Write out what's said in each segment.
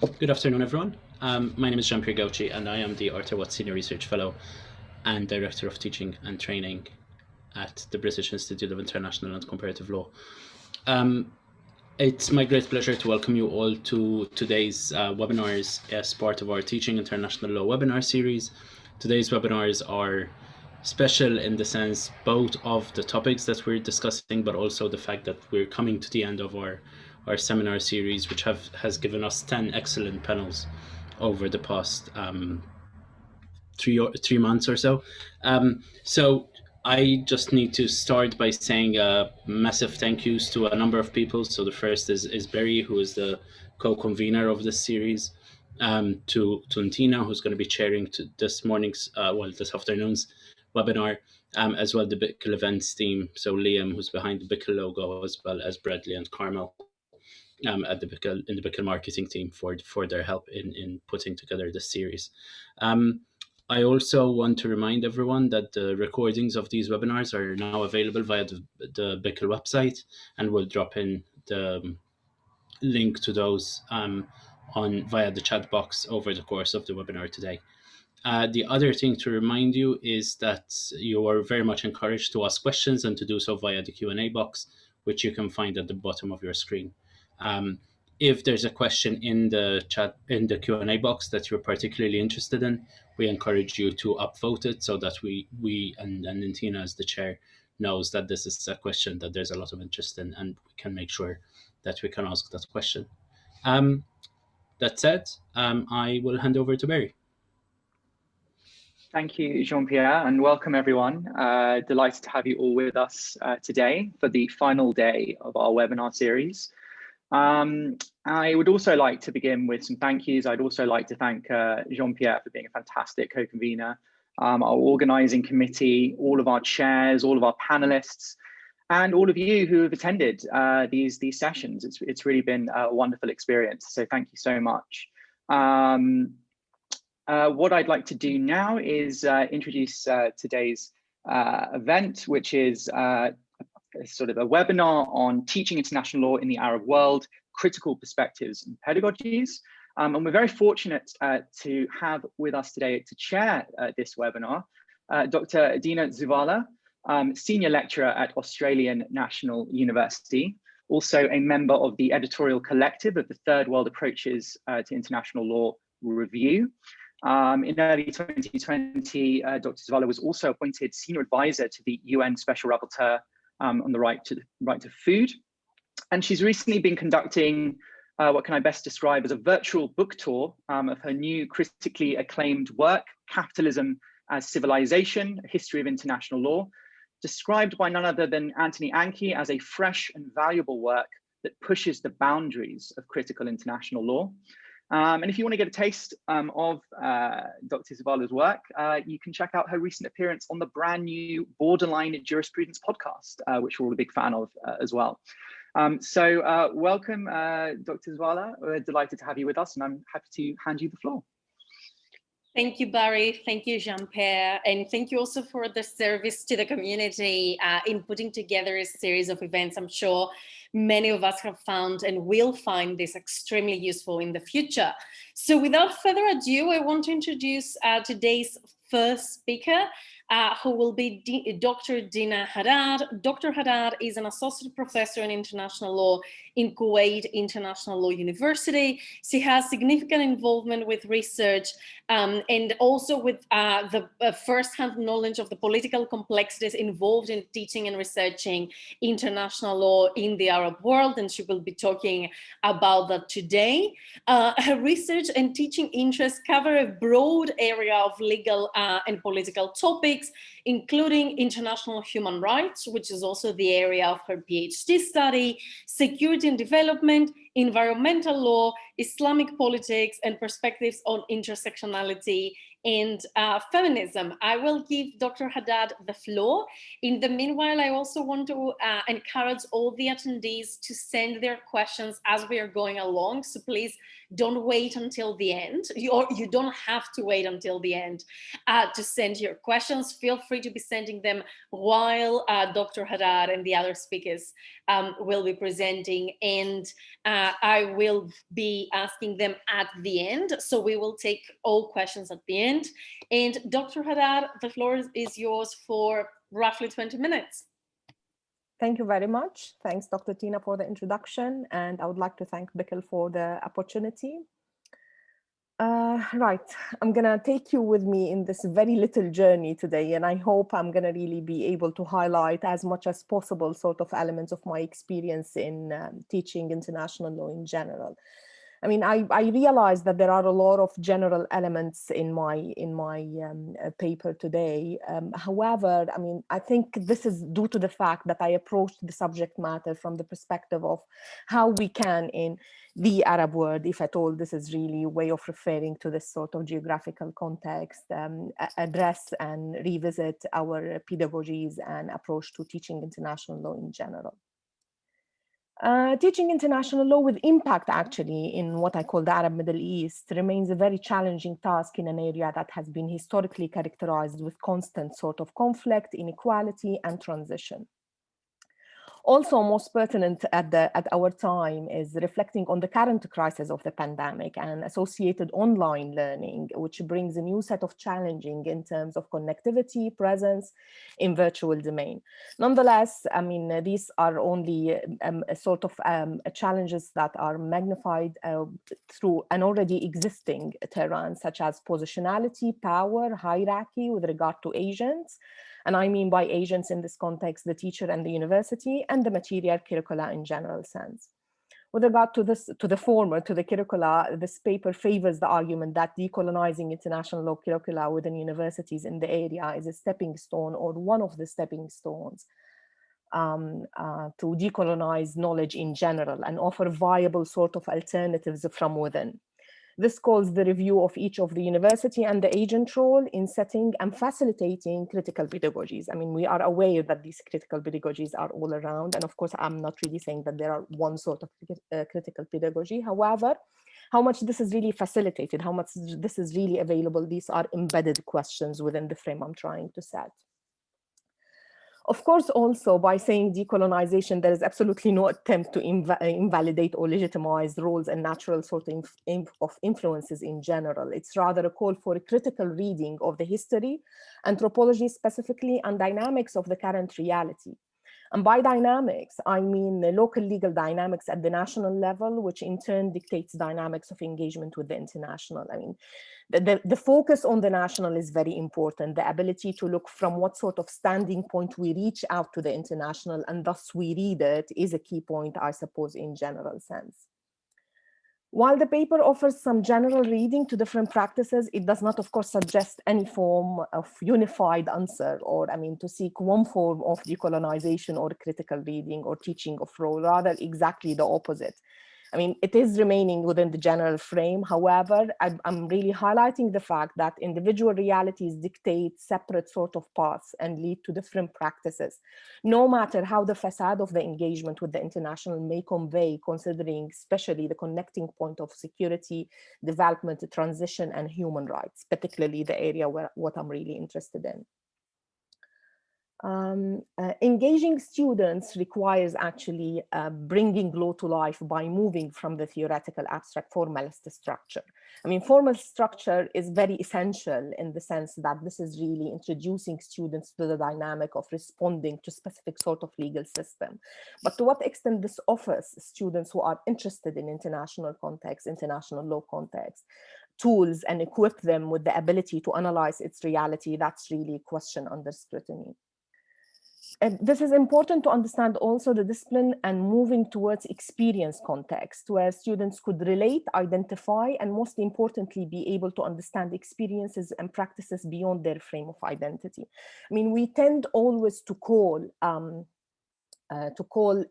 Good afternoon, everyone. My name is Jean-Pierre Gauci, and I am the Arthur Watts Senior Research Fellow and Director of Teaching and Training at the British Institute of International and Comparative Law. It's my great pleasure to welcome you all to today's webinars as part of our Teaching International Law webinar series. Today's webinars are special in the sense both of the topics that we're discussing, but also the fact that we're coming to the end of our seminar series, which has given us 10 excellent panels over the past 3 months or so. So I just need to start by saying massive thank yous to a number of people. So the first is Barry, who is the co-convener of this series, to Tina, who's going to be chairing this afternoon's webinar, as well the Bickle events team. So Liam, who's behind the Bickle logo, as well as Bradley and Carmel at the Bickle marketing team for their help in putting together this series. I also want to remind everyone that the recordings of these webinars are now available via the Bickle website, and we'll drop in the link to those via the chat box over the course of the webinar today. The other thing to remind you is that you are very much encouraged to ask questions and to do so via the Q&A box, which you can find at the bottom of your screen. If there's a question in the Q&A box that you're particularly interested in, we encourage you to upvote it so that we and Tina as the chair knows that this is a question that there's a lot of interest in, and we can make sure that we can ask that question. That said, I will hand over to Barry. Thank you, Jean-Pierre, and welcome everyone. Delighted to have you all with us today for the final day of our webinar series. I would also like to begin with some thank yous. I'd also like to thank Jean-Pierre for being a fantastic co-convener, our organizing committee, all of our chairs, all of our panelists, and all of you who have attended these sessions. It's really been a wonderful experience, so thank you so much. What I'd like to do now is introduce today's event, which is sort of a webinar on teaching international law in the Arab world, critical perspectives and pedagogies. And we're very fortunate to have with us today to chair this webinar, Dr. Dina Zuvala, Senior Lecturer at Australian National University, also a member of the editorial collective of the Third World Approaches to International Law Review. In early 2020, Dr. Zuvala was also appointed Senior Advisor to the UN Special Rapporteur on the right to food. And she's recently been conducting what can I best describe as a virtual book tour of her new critically acclaimed work, Capitalism as Civilization, A History of International Law, described by none other than Anthony Anke as a fresh and valuable work that pushes the boundaries of critical international law. And if you want to get a taste of Dr. Zuvala's work, you can check out her recent appearance on the brand new Borderline Jurisprudence podcast, which we're all a big fan of as well. So welcome, Dr. Zuvala. We're delighted to have you with us, and I'm happy to hand you the floor. Thank you, Barry. Thank you, Jean-Pierre. And thank you also for the service to the community in putting together a series of events. I'm sure many of us have found and will find this extremely useful in the future. So without further ado, I want to introduce today's first speaker, who will be Dr. Dina Haddad. Dr. Haddad is an associate professor in international law in Kuwait International Law University. She has significant involvement with research and also with the first-hand knowledge of the political complexities involved in teaching and researching international law in the Arab world, and she will be talking about that today. Her research and teaching interests cover a broad area of legal and political topics, including international human rights, which is also the area of her PhD study, security and development, environmental law, Islamic politics, and perspectives on intersectionality and feminism. I will give Dr. Haddad the floor. In the meanwhile, I also want to encourage all the attendees to send their questions as we are going along. So please don't wait until the end. You don't have to wait until the end to send your questions. Feel free to be sending them while Dr. Haddad and the other speakers will be presenting, and I will be asking them at the end. So we will take all questions at the end. And Dr. Haddad, the floor is yours for roughly 20 minutes. Thank you very much. Thanks, Dr. Tina, for the introduction. And I would like to thank Bikkel for the opportunity. Right, I'm gonna take you with me in this very little journey today, and I hope I'm gonna really be able to highlight as much as possible sort of elements of my experience in teaching international law in general. I mean, I realize that there are a lot of general elements in my paper today. However, I mean, I think this is due to the fact that I approached the subject matter from the perspective of how we can, in the Arab world, if at all this is really a way of referring to this sort of geographical context, address and revisit our pedagogies and approach to teaching international law in general. Teaching international law with impact actually in what I call the Arab Middle East remains a very challenging task in an area that has been historically characterized with constant sort of conflict, inequality, and transition. Also most pertinent at our time is reflecting on the current crisis of the pandemic and associated online learning, which brings a new set of challenges in terms of connectivity, presence in virtual domain. Nonetheless, I mean, these are only challenges that are magnified through an already existing terrain, such as positionality, power, hierarchy with regard to agents. And I mean by agents in this context, the teacher and the university, and the material curricula in general sense. With regard to this, to the former, to the curricula, this paper favors the argument that decolonizing international law curricula within universities in the area is a stepping stone, or one of the stepping stones to decolonize knowledge in general and offer viable sort of alternatives from within. This calls the review of each of the university and the agent role in setting and facilitating critical pedagogies. I mean, we are aware that these critical pedagogies are all around. And of course, I'm not really saying that there are one sort of critical pedagogy. However, how much this is really facilitated, how much this is really available, these are embedded questions within the frame I'm trying to set. Of course, also by saying decolonization, there is absolutely no attempt to invalidate or legitimize roles and natural sort of influences in general. It's rather a call for a critical reading of the history, anthropology specifically, and dynamics of the current reality. And by dynamics, I mean the local legal dynamics at the national level, which in turn dictates dynamics of engagement with the international. I mean, the focus on the national is very important. The ability to look from what sort of standing point we reach out to the international and thus we read it is a key point, I suppose, in general sense. While the paper offers some general reading to different practices, it does not, of course, suggest any form of unified answer, or I mean, to seek one form of decolonization or critical reading or teaching of role, rather exactly the opposite. I mean, it is remaining within the general frame. However, I'm really highlighting the fact that individual realities dictate separate sort of paths and lead to different practices, no matter how the facade of the engagement with the international may convey, considering especially the connecting point of security, development, transition, and human rights, particularly the area where what I'm really interested in. Engaging students requires actually bringing law to life by moving from the theoretical abstract formalist structure. I mean, formal structure is very essential in the sense that this is really introducing students to the dynamic of responding to specific sort of legal system. But to what extent this offers students who are interested in international context, international law context, tools and equip them with the ability to analyze its reality, that's really a question under scrutiny. And this is important to understand also the discipline and moving towards experience context, where students could relate, identify, and most importantly, be able to understand experiences and practices beyond their frame of identity. I mean, we tend always to call to call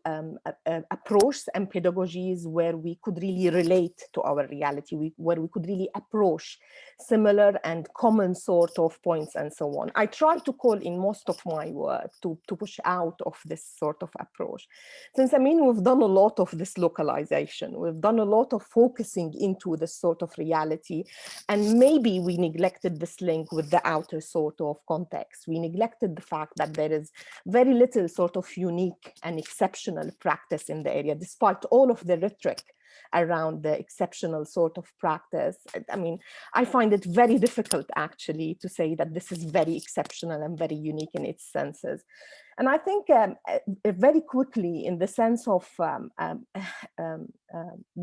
approaches and pedagogies where we could really relate to our reality, where we could really approach similar and common sort of points and so on. I try to call in most of my work to push out of this sort of approach. Since, I mean, we've done a lot of this localization, we've done a lot of focusing into this sort of reality, and maybe we neglected this link with the outer sort of context. We neglected the fact that there is very little sort of unique and exceptional practice in the area, despite all of the rhetoric around the exceptional sort of practice. I mean, I find it very difficult actually to say that this is very exceptional and very unique in its senses. And I think very quickly, in the sense of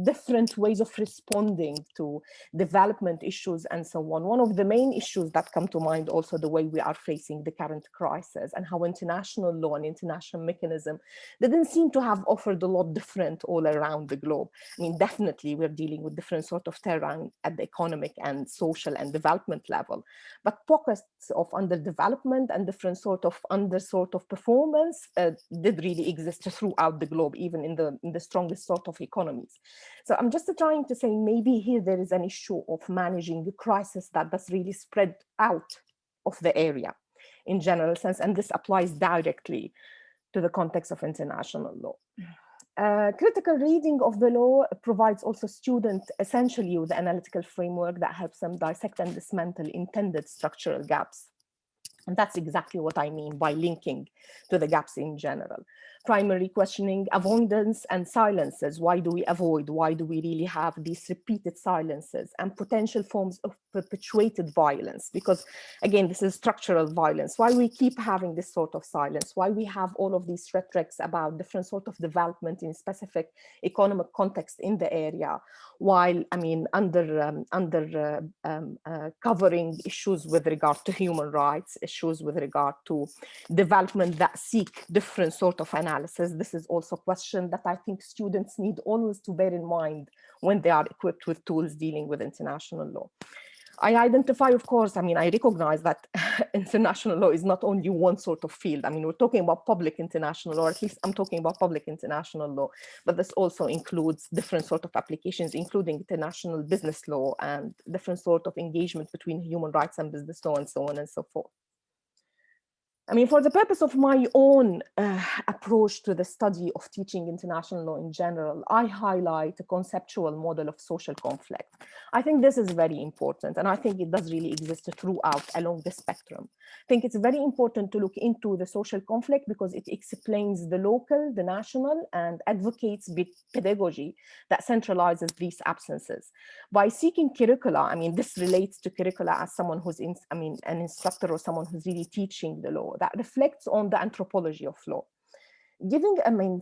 different ways of responding to development issues and so on, one of the main issues that come to mind also the way we are facing the current crisis, and how international law and international mechanism didn't seem to have offered a lot different all around the globe. I mean, definitely we're dealing with different sort of terrain at the economic and social and development level, but pockets of underdevelopment and different sort of performance did really exist throughout the globe, even in the strongest sort of economies. So I'm just trying to say maybe here there is an issue of managing the crisis that does really spread out of the area in general sense, and this applies directly to the context of international law. Critical reading of the law provides also students essentially with an analytical framework that helps them dissect and dismantle intended structural gaps. And that's exactly what I mean by linking to the gaps in general. Primary questioning, avoidance, and silences. Why do we avoid? Why do we really have these repeated silences? And potential forms of perpetuated violence? Because again, this is structural violence. Why we keep having this sort of silence? Why we have all of these rhetorics about different sort of development in specific economic context in the area, while, I mean, covering issues with regard to human rights, issues with regard to development that seek different sort of analysis. This is also a question that I think students need always to bear in mind when they are equipped with tools dealing with international law. I identify, of course, I mean, I recognize that international law is not only one sort of field. I mean, we're talking about public international law, or at least I'm talking about public international law, but this also includes different sort of applications, including international business law and different sort of engagement between human rights and business law and so on and so forth. I mean, for the purpose of my own approach to the study of teaching international law in general, I highlight a conceptual model of social conflict. I think this is very important, and I think it does really exist throughout along the spectrum. I think it's very important to look into the social conflict because it explains the local, the national, and advocates pedagogy that centralizes these absences. By seeking curricula, I mean, this relates to curricula as someone who's an instructor or someone who's really teaching the law, that reflects on the anthropology of law.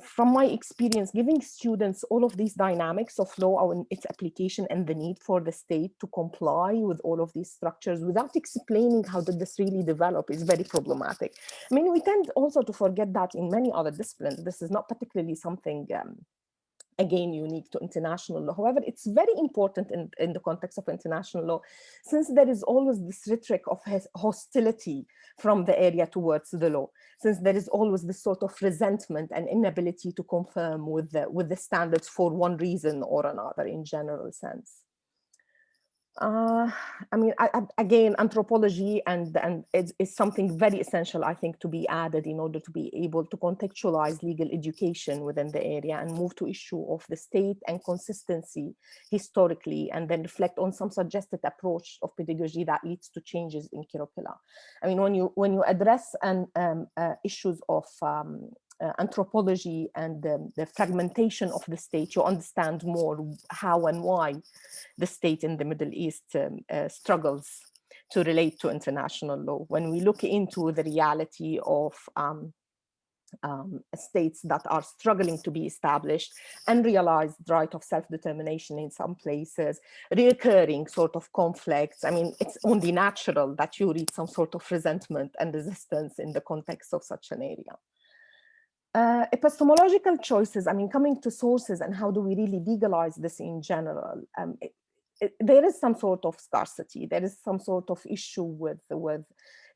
From my experience, giving students all of these dynamics of law and its application and the need for the state to comply with all of these structures without explaining how did this really develop is very problematic. I mean, we tend also to forget that in many other disciplines, this is not particularly something again, unique to international law. However, it's very important in the context of international law, since there is always this rhetoric of hostility from the area towards the law, since there is always this sort of resentment and inability to confirm with the standards for one reason or another in general sense. Again, anthropology and is something very essential, I think, to be added in order to be able to contextualize legal education within the area and move to issue of the state and consistency historically, and then reflect on some suggested approach of pedagogy that leads to changes in curricula. I mean, when you address issues of anthropology and the fragmentation of the state, you understand more how and why the state in the Middle East struggles to relate to international law. When we look into the reality of states that are struggling to be established, unrealized right of self-determination in some places, recurring sort of conflicts, I mean, it's only natural that you read some sort of resentment and resistance in the context of such an area. Epistemological choices, I mean, coming to sources and how do we really legalize this in general, there is some sort of scarcity. There is some sort of issue with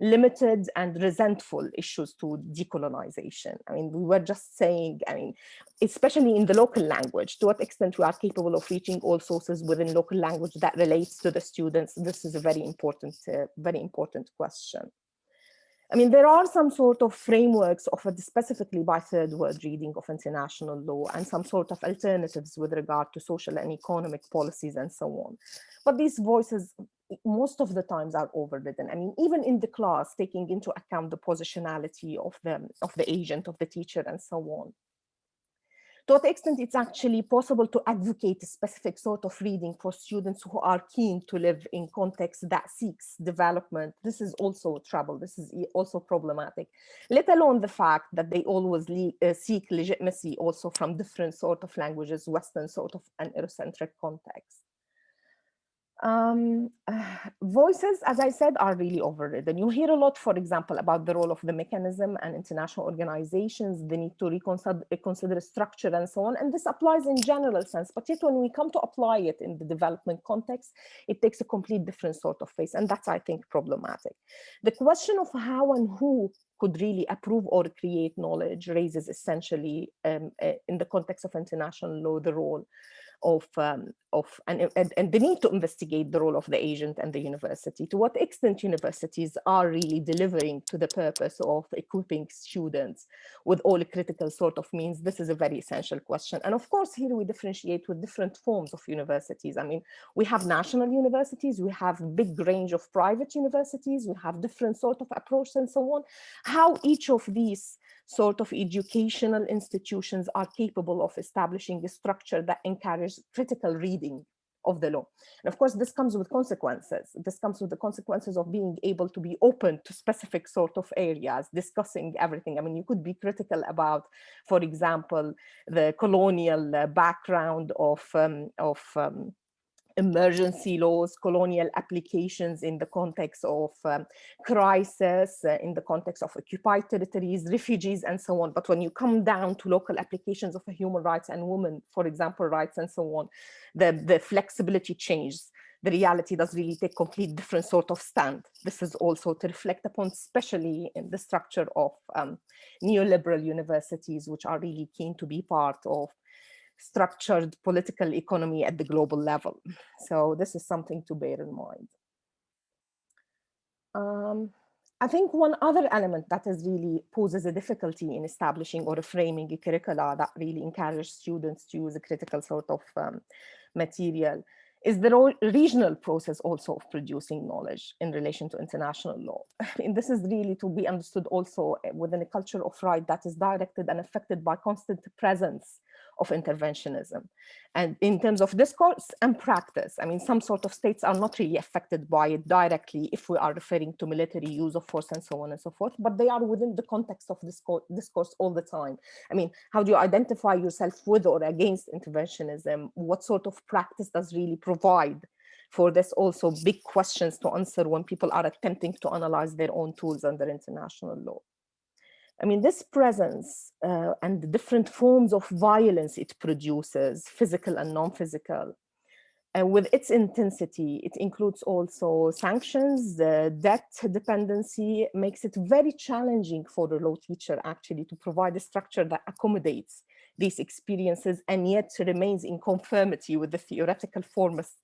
limited and resentful issues to decolonization. I mean, we were just saying, I mean, especially in the local language, to what extent we are capable of reaching all sources within local language that relates to the students. This is a very important question. I mean, there are some sort of frameworks offered specifically by third world reading of international law and some sort of alternatives with regard to social and economic policies and so on. But these voices, most of the times, are overridden. I mean, even in the class, taking into account the positionality of the agent, of the teacher, and so on. To what extent it's actually possible to advocate a specific sort of reading for students who are keen to live in context that seeks development. This is also trouble. This is also problematic, let alone the fact that they always seek legitimacy also from different sort of languages, Western sort of an Eurocentric context. Voices, as I said, are really overridden. You hear a lot, for example, about the role of the mechanism and international organizations, the need to reconsider structure and so on. And this applies in general sense, but yet when we come to apply it in the development context, it takes a complete different sort of face. And that's, I think, problematic. The question of how and who could really approve or create knowledge raises essentially, in the context of international law, the role of and the need to investigate the role of the agent and the university. To what extent universities are really delivering to the purpose of equipping students with all critical sort of means. This is a very essential question. And of course, here we differentiate with different forms of universities. I mean, we have national universities, we have a big range of private universities, we have different sort of approach and so on. How each of these sort of educational institutions are capable of establishing a structure that encourages critical reading of the law. And of course, this comes with consequences. This comes with the consequences of being able to be open to specific sort of areas, discussing everything. I mean, you could be critical about, for example, the colonial background of emergency laws, colonial applications in the context of crisis, in the context of occupied territories, refugees, and so on. But when you come down to local applications of human rights and women, for example, rights and so on, the flexibility changes. The reality does really take complete different sort of stand. This is also to reflect upon, especially in the structure of neoliberal universities, which are really keen to be part of structured political economy at the global level. So this is something to bear in mind. I think one other element that is really poses a difficulty in establishing or framing a curricula that really encourage students to use a critical sort of material is the regional process also of producing knowledge in relation to international law. And this is really to be understood also within a culture of right that is directed and affected by constant presence of interventionism. And in terms of discourse and practice, I mean, some sort of states are not really affected by it directly if we are referring to military use of force and so on and so forth, but they are within the context of discourse all the time. I mean, how do you identify yourself with or against interventionism? What sort of practice does really provide for this? Also big questions to answer when people are attempting to analyze their own tools under international law. I mean, this presence and the different forms of violence it produces, physical and non-physical, and with its intensity, it includes also sanctions, debt dependency, makes it very challenging for the law teacher actually to provide a structure that accommodates these experiences and yet remains in conformity with the theoretical formalist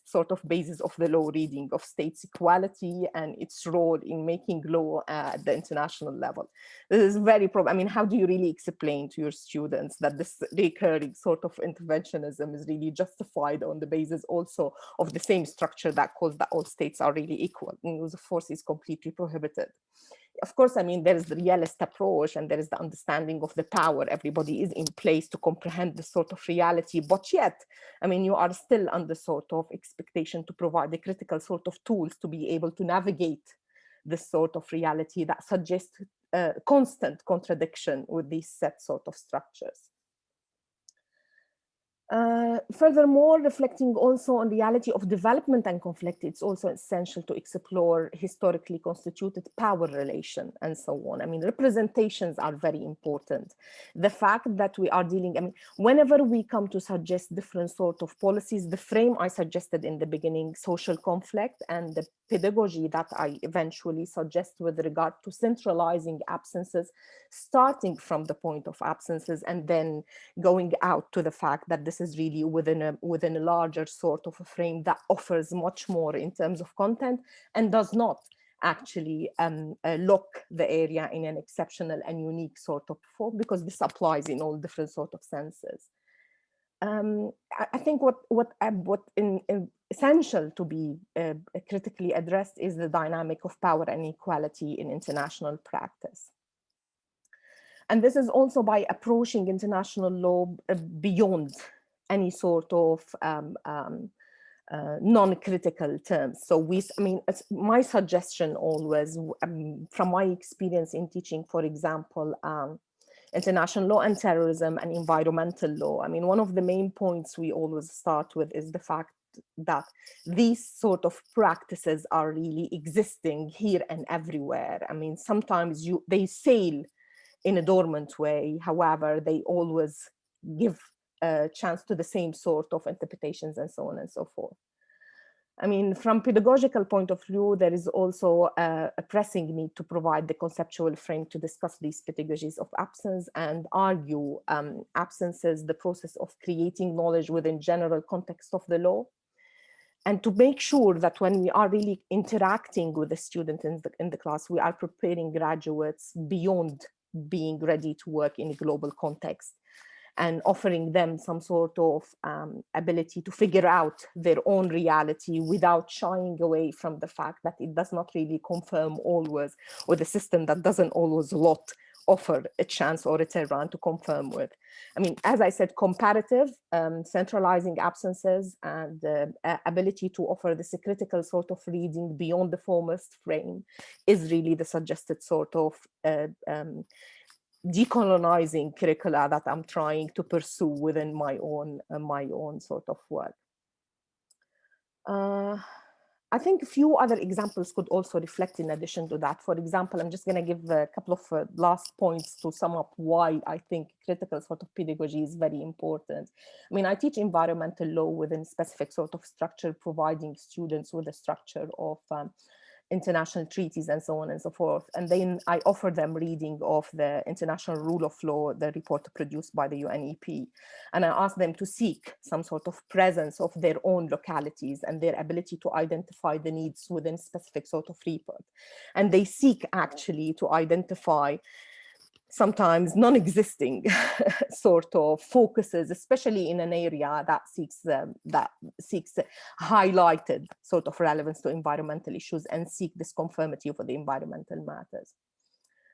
sort of basis of the law reading of states' equality and its role in making law at the international level. This is very I mean, how do you really explain to your students that this recurring sort of interventionism is really justified on the basis also of the same structure that calls that all states are really equal and use of force is completely prohibited? Of course, I mean, there is the realist approach and there is the understanding of the power. Everybody is in place to comprehend this sort of reality, but yet, I mean, you are still under sort of expectation to provide the critical sort of tools to be able to navigate this sort of reality that suggests constant contradiction with these set sort of structures. Furthermore, reflecting also on reality of development and conflict, it's also essential to explore historically constituted power relation and so on. I mean, representations are very important. The fact that we are dealing, I mean, whenever we come to suggest different sort of policies, the frame I suggested in the beginning, social conflict, and the pedagogy that I eventually suggest with regard to centralizing absences, starting from the point of absences and then going out to the fact that this is really within a larger sort of a frame that offers much more in terms of content and does not actually lock the area in an exceptional and unique sort of form, because this applies in all different sort of senses. I think what essential to be critically addressed is the dynamic of power and equality in international practice. And this is also by approaching international law beyond any sort of non-critical terms. So I mean, it's my suggestion always, from my experience in teaching, for example, international law and terrorism and environmental law. I mean, one of the main points we always start with is the fact that these sort of practices are really existing here and everywhere. I mean, sometimes they sail in a dormant way. However, they always give a chance to the same sort of interpretations and so on and so forth. I mean, from pedagogical point of view, there is also a pressing need to provide the conceptual frame to discuss these pedagogies of absence and argue absences, the process of creating knowledge within general context of the law, and to make sure that when we are really interacting with the student in the class, we are preparing graduates beyond being ready to work in a global context and offering them some sort of ability to figure out their own reality without shying away from the fact that it does not really confirm always with a system that doesn't always offer a chance or a terrain to confirm with. I mean, as I said, comparative, centralizing absences, and the ability to offer this critical sort of reading beyond the formist frame is really the suggested sort of decolonizing curricula that I'm trying to pursue within my own sort of work. I think a few other examples could also reflect in addition to that. For example, I'm just going to give a couple of last points to sum up why I think critical sort of pedagogy is very important. I mean, I teach environmental law within specific sort of structure, providing students with a structure of international treaties and so on and so forth. And then I offer them reading of the International Rule of Law, the report produced by the UNEP. And I ask them to seek some sort of presence of their own localities and their ability to identify the needs within specific sort of report. And they seek actually to identify sometimes non-existing sort of focuses, especially in an area that seeks highlighted sort of relevance to environmental issues and seek this conformity for the environmental matters.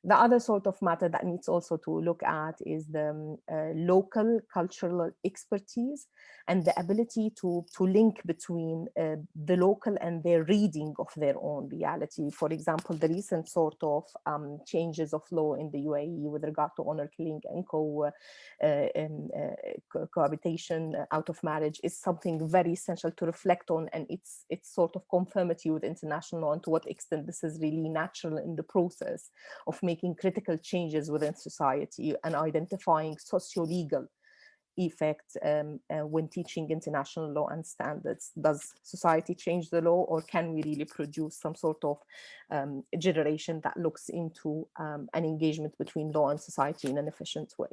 The other sort of matter that needs also to look at is the local cultural expertise and the ability to link between the local and their reading of their own reality. For example, the recent sort of changes of law in the UAE with regard to honor killing and cohabitation out of marriage is something very essential to reflect on, and its sort of conformity with international law and to what extent this is really natural in the process of making critical changes within society and identifying socio-legal effects when teaching international law and standards. Does society change the law, or can we really produce some sort of generation that looks into an engagement between law and society in an efficient way?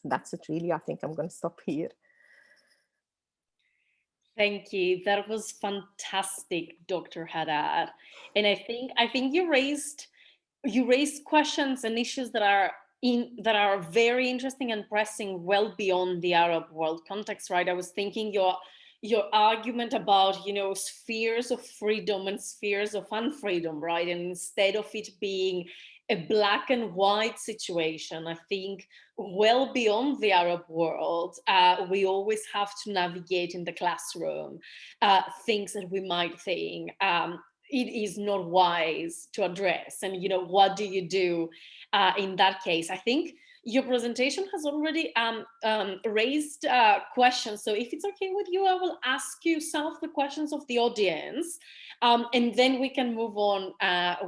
That's it really. I think I'm going to stop here. Thank you. That was fantastic, Dr. Haddad. And I think you raised questions and issues that are very interesting and pressing well beyond the Arab world context, right? I was thinking your argument about, spheres of freedom and spheres of unfreedom, right? And instead of it being a black and white situation, I think well beyond the Arab world, we always have to navigate in the classroom things that we might think it is not wise to address. And, what do you do in that case? I think your presentation has already raised questions. So if it's okay with you, I will ask you some of the questions of the audience, and then we can move on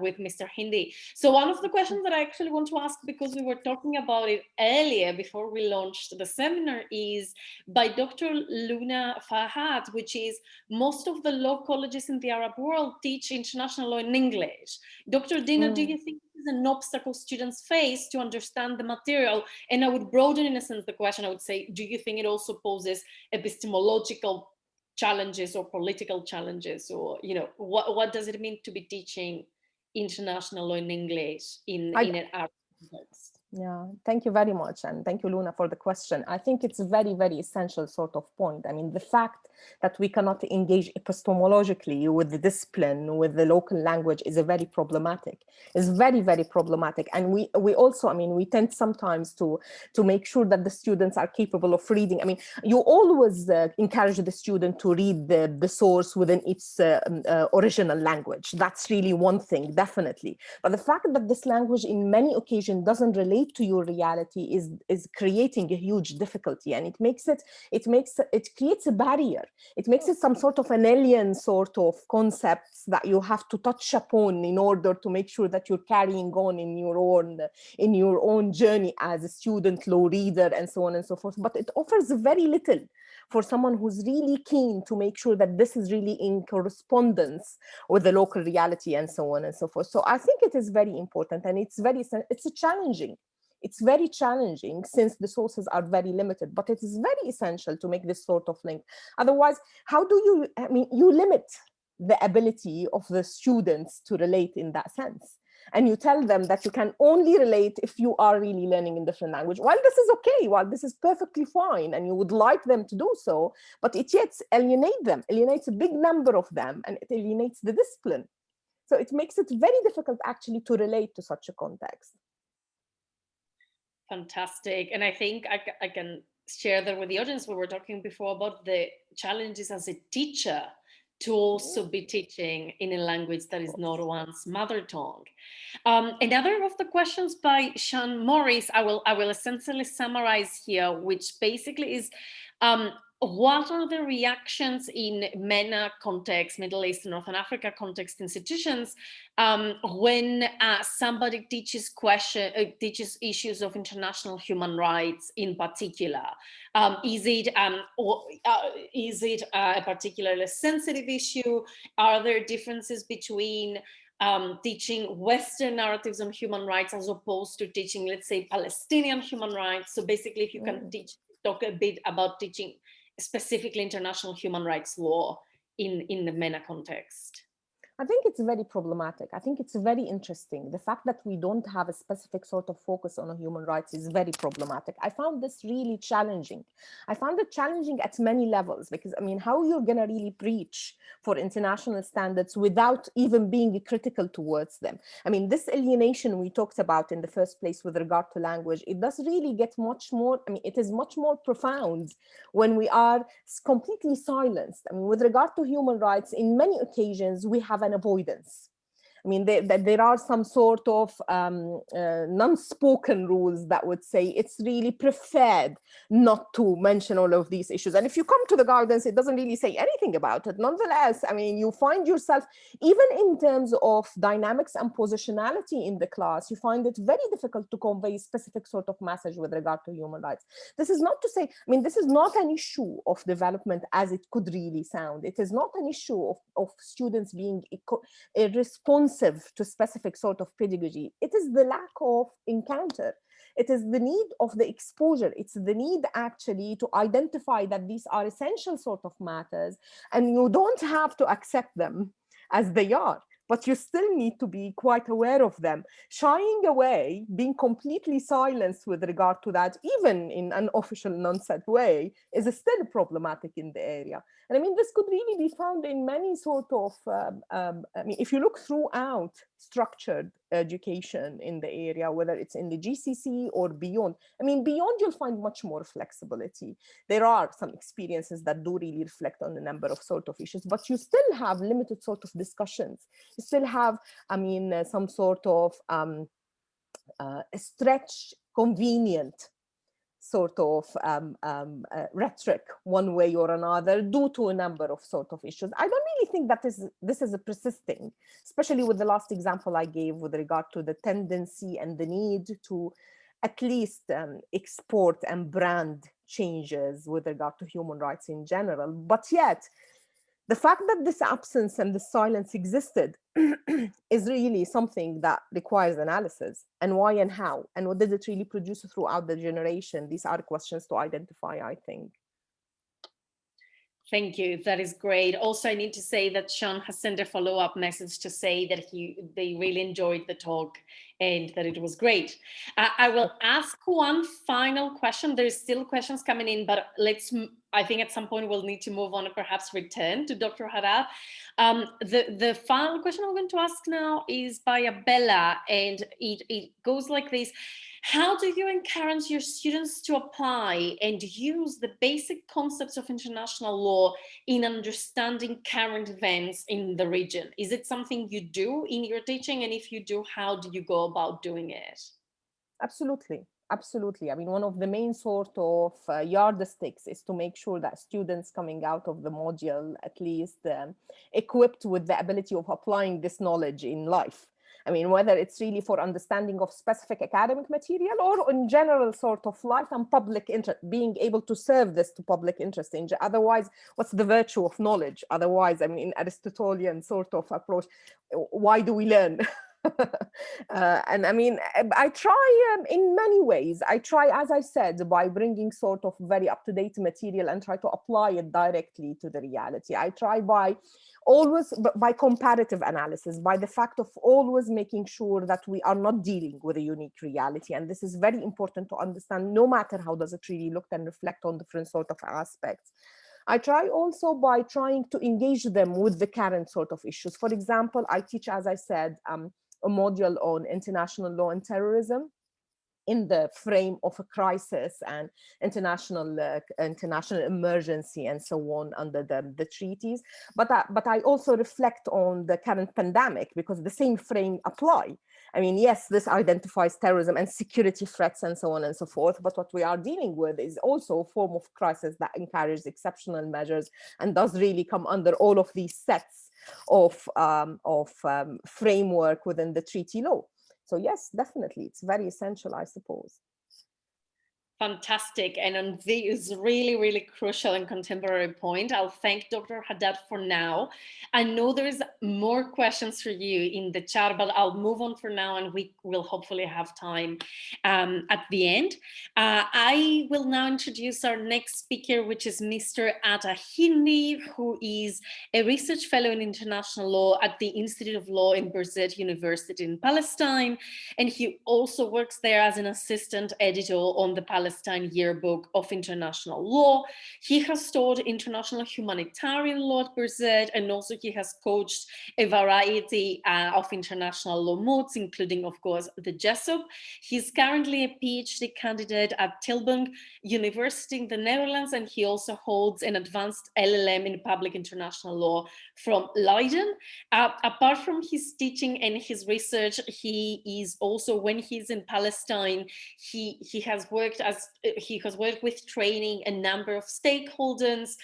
with Mr. Hindi. So one of the questions that I actually want to ask, because we were talking about it earlier before we launched the seminar, is by Dr. Luna Fahad, which is, most of the law colleges in the Arab world teach international law in English. Dr. Dina, do you think this is an obstacle students face to understand the material? And I would broaden, in a sense, the question. I would say, do you think it also poses epistemological challenges or political challenges, or, you know, what does it mean to be teaching international law in English in an Arab context? Yeah, thank you very much. And thank you, Luna, for the question. I think it's a very, very essential sort of point. I mean, the fact that we cannot engage epistemologically with the discipline, with the local language, is a very problematic. It's very, very problematic. And we also, I mean, we tend sometimes to make sure that the students are capable of reading. I mean, you always encourage the student to read the source within its original language. That's really one thing, definitely. But the fact that this language in many occasions doesn't relate to your reality is creating a huge difficulty, and it creates a barrier. It makes it some sort of an alien sort of concepts that you have to touch upon in order to make sure that you're carrying on in your own journey as a student law reader, and so on and so forth. But it offers very little for someone who's really keen to make sure that this is really in correspondence with the local reality, and so on and so forth. So I think it is very important, and it's challenging. It's very challenging since the sources are very limited, but it is very essential to make this sort of link. Otherwise, how do you, I mean, you limit the ability of the students to relate in that sense. And you tell them that you can only relate if you are really learning in different language. While this is okay, while this is perfectly fine, and you would like them to do so, but it yet alienates a big number of them, and it alienates the discipline. So it makes it very difficult actually to relate to such a context. Fantastic. And I think I can share that with the audience. We were talking before about the challenges as a teacher to also be teaching in a language that is not one's mother tongue. Another of the questions by Sean Morris, I will essentially summarize here, which basically is, what are the reactions in MENA context, Middle East and Northern Africa context institutions, when somebody teaches issues of international human rights in particular? Is it a particularly sensitive issue? Are there differences between teaching Western narratives on human rights as opposed to teaching, let's say, Palestinian human rights? So basically, if you can talk a bit about teaching specifically international human rights law in the MENA context. I think it's very problematic. I think it's very interesting. The fact that we don't have a specific sort of focus on human rights is very problematic. I found this really challenging. I found it challenging at many levels, because, I mean, how you're going to really preach for international standards without even being critical towards them? I mean, this alienation we talked about in the first place with regard to language, it does really get much more, I mean, it is much more profound when we are completely silenced. I mean, with regard to human rights, in many occasions, we have an avoidance. I mean, there are some sort of non-spoken rules that would say it's really preferred not to mention all of these issues. And if you come to the guidance, it doesn't really say anything about it. Nonetheless, I mean, you find yourself, even in terms of dynamics and positionality in the class, you find it very difficult to convey specific sort of message with regard to human rights. This is not to say, I mean, this is not an issue of development as it could really sound. It is not an issue of students being irresponsible to specific sort of pedagogy. It is the lack of encounter. It is the need of the exposure. It's the need actually to identify that these are essential sort of matters, and you don't have to accept them as they are, but you still need to be quite aware of them. Shying away, being completely silenced with regard to that, even in an official non-set way, is still problematic in the area. And I mean, this could really be found in many sort of, I mean, if you look throughout structured education in the area, whether it's in the GCC or beyond, I mean, beyond you'll find much more flexibility. There are some experiences that do really reflect on a number of sort of issues, but you still have limited sort of discussions. You still have, I mean, some sort of stretch convenient sort of rhetoric one way or another due to a number of sort of issues. I don't really think that this is a persisting, especially with the last example I gave with regard to the tendency and the need to at least export and brand changes with regard to human rights in general. But yet, the fact that this absence and the silence existed is really something that requires analysis. And why and how? And what did it really produce throughout the generation? These are questions to identify, I think. Thank you. That is great. Also, I need to say that Sean has sent a follow-up message to say that they really enjoyed the talk and that it was great. I will ask one final question. There's still questions coming in, but I think at some point we'll need to move on and perhaps return to Dr. Haddad. The final question I'm going to ask now is by Abella, and it goes like this. How do you encourage your students to apply and use the basic concepts of international law in understanding current events in the region? Is it something you do in your teaching? And if you do, how do you go about doing it? Absolutely. Absolutely. I mean, one of the main sort of yardsticks is to make sure that students coming out of the module, at least equipped with the ability of applying this knowledge in life. I mean, whether it's really for understanding of specific academic material or in general sort of life and public interest, being able to serve this to public interest. Otherwise, what's the virtue of knowledge? Otherwise, I mean, in Aristotelian sort of approach, why do we learn? And I mean, I try in many ways. I try, as I said, by bringing sort of very up-to-date material and try to apply it directly to the reality. I try by comparative analysis, by the fact of always making sure that we are not dealing with a unique reality. And this is very important to understand, no matter how does it really look and reflect on different sort of aspects. I try also by trying to engage them with the current sort of issues. For example, I teach, as I said, a module on international law and terrorism in the frame of a crisis and international emergency and so on under the treaties. But I also reflect on the current pandemic because the same frame apply. I mean, yes, this identifies terrorism and security threats and so on and so forth, but what we are dealing with is also a form of crisis that encourages exceptional measures and does really come under all of these sets of framework within the treaty law. So yes, definitely, it's very essential, I suppose. Fantastic. And on this really, really crucial and contemporary point, I'll thank Dr. Haddad for now. I know there is more questions for you in the chat, but I'll move on for now and we will hopefully have time at the end. I will now introduce our next speaker, which is Mr. Atta Hindi, who is a research fellow in international law at the Institute of Law in Birzeit University in Palestine. And he also works there as an assistant editor on the Palestine Yearbook of International Law. He has taught international humanitarian law at Birzeit, and also he has coached a variety of international law modes, including, of course, the Jessup. He's currently a PhD candidate at Tilburg University in the Netherlands, and he also holds an advanced LLM in public international law from Leiden. Apart from his teaching and his research, he is also, when he's in Palestine, he has worked with training a number of stakeholders,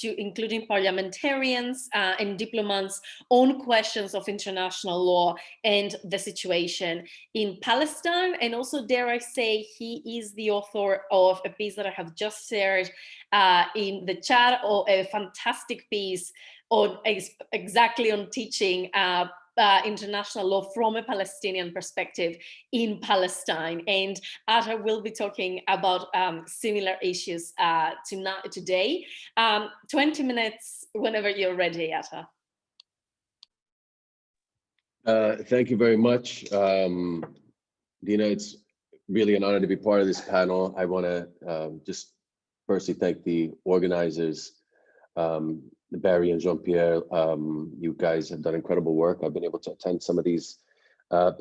including parliamentarians and diplomats, on questions of international law and the situation in Palestine. And also, dare I say, he is the author of a piece that I have just shared in the chat, or a fantastic piece on exactly on teaching international law from a Palestinian perspective in Palestine. And Atta will be talking about similar issues today. 20 minutes whenever you're ready, Atta. Thank you very much. Dina, it's really an honor to be part of this panel. I want to just firstly thank the organizers, Barry and Jean-Pierre. You guys have done incredible work. I've been able to attend some of these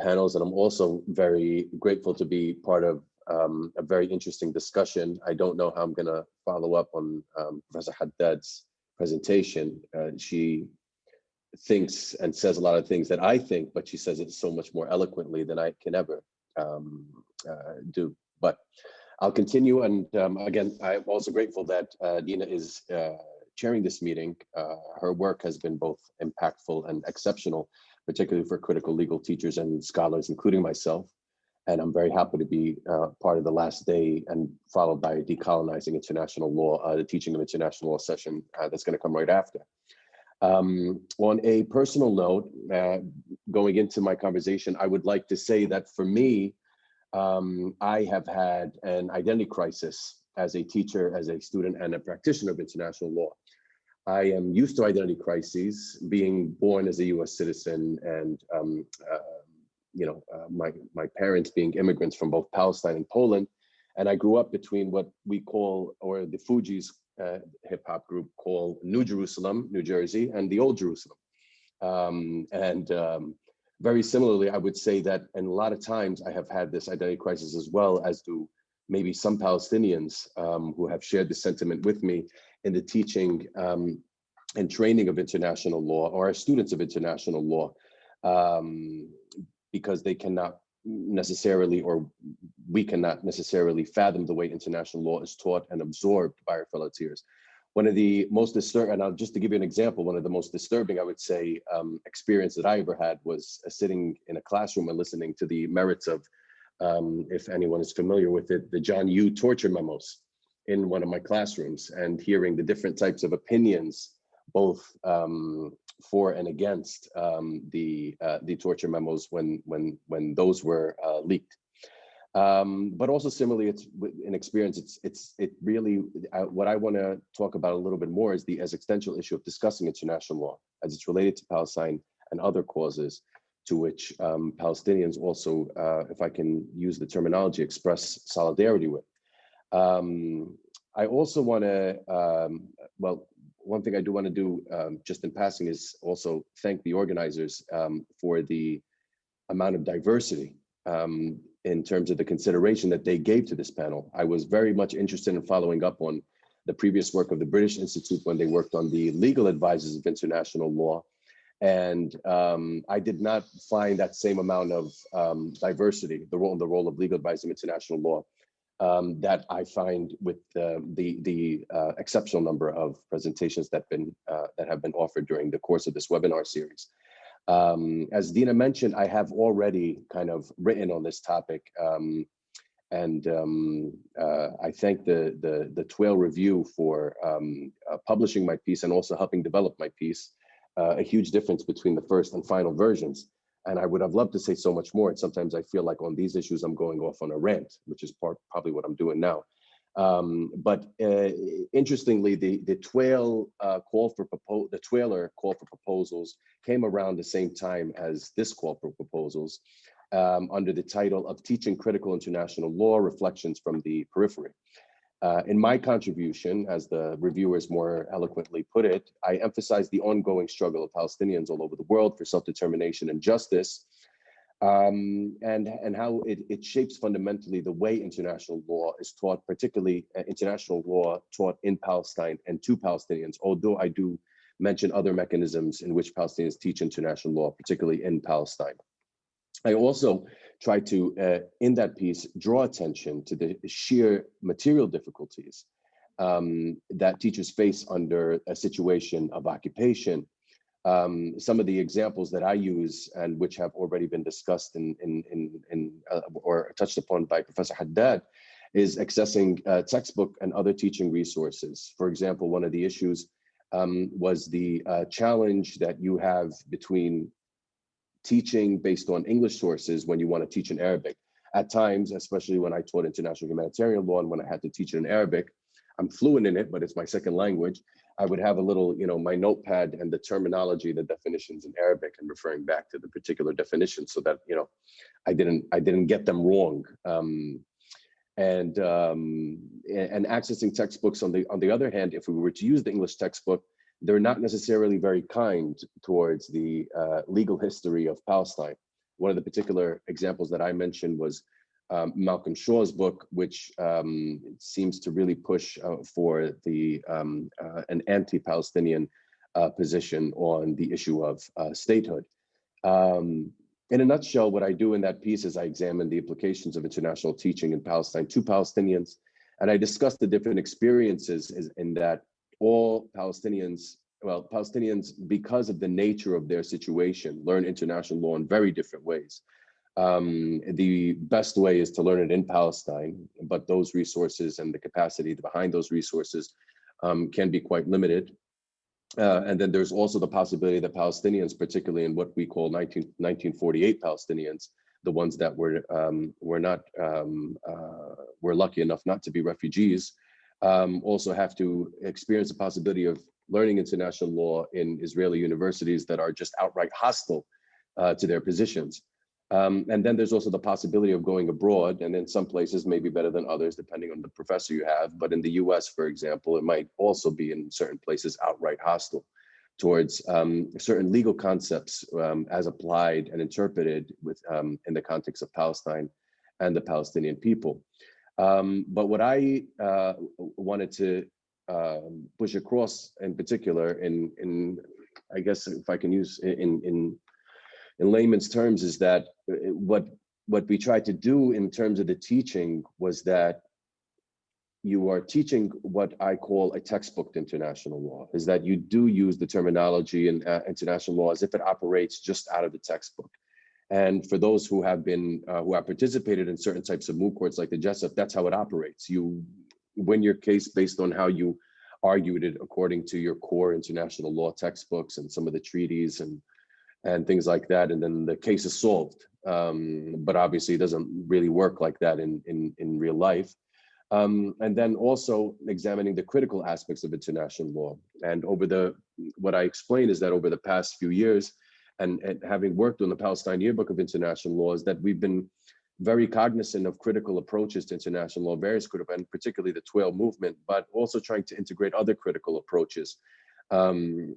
panels, and I'm also very grateful to be part of a very interesting discussion. I don't know how I'm going to follow up on Professor Haddad's presentation. She thinks and says a lot of things that I think, but she says it so much more eloquently than I can ever do. But I'll continue. And again, I'm also grateful that Dina is chairing this meeting. Her work has been both impactful and exceptional, particularly for critical legal teachers and scholars, including myself. And I'm very happy to be part of the last day and followed by Decolonizing International Law, the Teaching of International Law session that's going to come right after. On a personal note, going into my conversation, I would like to say that for me, I have had an identity crisis as a teacher, as a student, and a practitioner of international law. I am used to identity crises, being born as a US citizen and my parents being immigrants from both Palestine and Poland. And I grew up between what we call, or the Fugees hip hop group call New Jerusalem, New Jersey, and the Old Jerusalem. Very similarly, I would say that, and a lot of times I have had this identity crisis as well, as do maybe some Palestinians who have shared the sentiment with me in the teaching and training of international law, or as students of international law, because they cannot necessarily, or we cannot necessarily fathom the way international law is taught and absorbed by our fellow teachers. One of the most disturbing, and just to give you an example, one of the most disturbing, I would say, experience that I ever had was sitting in a classroom and listening to the merits of, if anyone is familiar with it, the John Yoo torture memos in one of my classrooms, and hearing the different types of opinions, both for and against the torture memos when those were leaked. But also similarly, it's an experience. It really, what I want to talk about a little bit more is the existential issue of discussing international law as it's related to Palestine and other causes to which Palestinians also, if I can use the terminology, express solidarity with. I also want to, one thing I do want to do just in passing is also thank the organizers for the amount of diversity in terms of the consideration that they gave to this panel. I was very much interested in following up on the previous work of the British Institute when they worked on the legal advisors of international law. And I did not find that same amount of diversity, the role of legal advisors of international law, that I find with the exceptional number of presentations that have been offered during the course of this webinar series. As Dina mentioned, I have already kind of written on this topic, and I thank the TWAIL Review for publishing my piece and also helping develop my piece. A huge difference between the first and final versions. And I would have loved to say so much more. And sometimes I feel like on these issues, I'm going off on a rant, which is probably what I'm doing now. But interestingly, the TWAIL call for proposals came around the same time as this call for proposals under the title of Teaching Critical International Law, Reflections from the Periphery. In my contribution, as the reviewers more eloquently put it, I emphasize the ongoing struggle of Palestinians all over the world for self-determination and justice, and how it shapes fundamentally the way international law is taught, particularly international law taught in Palestine and to Palestinians, although I do mention other mechanisms in which Palestinians teach international law, particularly in Palestine. I also try to, in that piece, draw attention to the sheer material difficulties that teachers face under a situation of occupation. Some of the examples that I use and which have already been discussed or touched upon by Professor Haddad is accessing textbook and other teaching resources. For example, one of the issues was the challenge that you have between teaching based on English sources when you want to teach in Arabic. At times, especially when I taught international humanitarian law and when I had to teach it in Arabic, I'm fluent in it, but it's my second language. I would have a little, my notepad and the terminology, the definitions in Arabic, and referring back to the particular definition so that, I didn't get them wrong. And accessing textbooks on the other hand, if we were to use the English textbook, they're not necessarily very kind towards the legal history of Palestine. One of the particular examples that I mentioned was Malcolm Shaw's book, which seems to really push for an anti-Palestinian position on the issue of statehood. in a nutshell, what I do in that piece is I examine the implications of international teaching in Palestine to Palestinians, and I discuss the different experiences in that all Palestinians, well, Palestinians, because of the nature of their situation, learn international law in very different ways. The best way is to learn it in Palestine, but those resources and the capacity behind those resources can be quite limited. And then there's also the possibility that Palestinians, particularly in what we call 1948 Palestinians, the ones that were lucky enough not to be refugees, also have to experience the possibility of learning international law in Israeli universities that are just outright hostile to their positions. And then there's also the possibility of going abroad, and in some places may be better than others, depending on the professor you have. But in the US, for example, it might also be in certain places outright hostile towards certain legal concepts as applied and interpreted in the context of Palestine and the Palestinian people. But what I wanted to push across in particular, in I guess if I can use in layman's terms, is that what we tried to do in terms of the teaching was that you are teaching what I call a textbook international law, is that you do use the terminology in international law as if it operates just out of the textbook. And for those who have been, who have participated in certain types of moot courts like the Jessup, that's how it operates. You win your case based on how you argued it according to your core international law textbooks and some of the treaties and things like that, and then the case is solved. But obviously it doesn't really work like that in real life. And then also examining the critical aspects of international law. And what I explained is that over the past few years, and having worked on the Palestine Yearbook of International Law, is that we've been very cognizant of critical approaches to international law, various critical, and particularly the 12 movement, but also trying to integrate other critical approaches to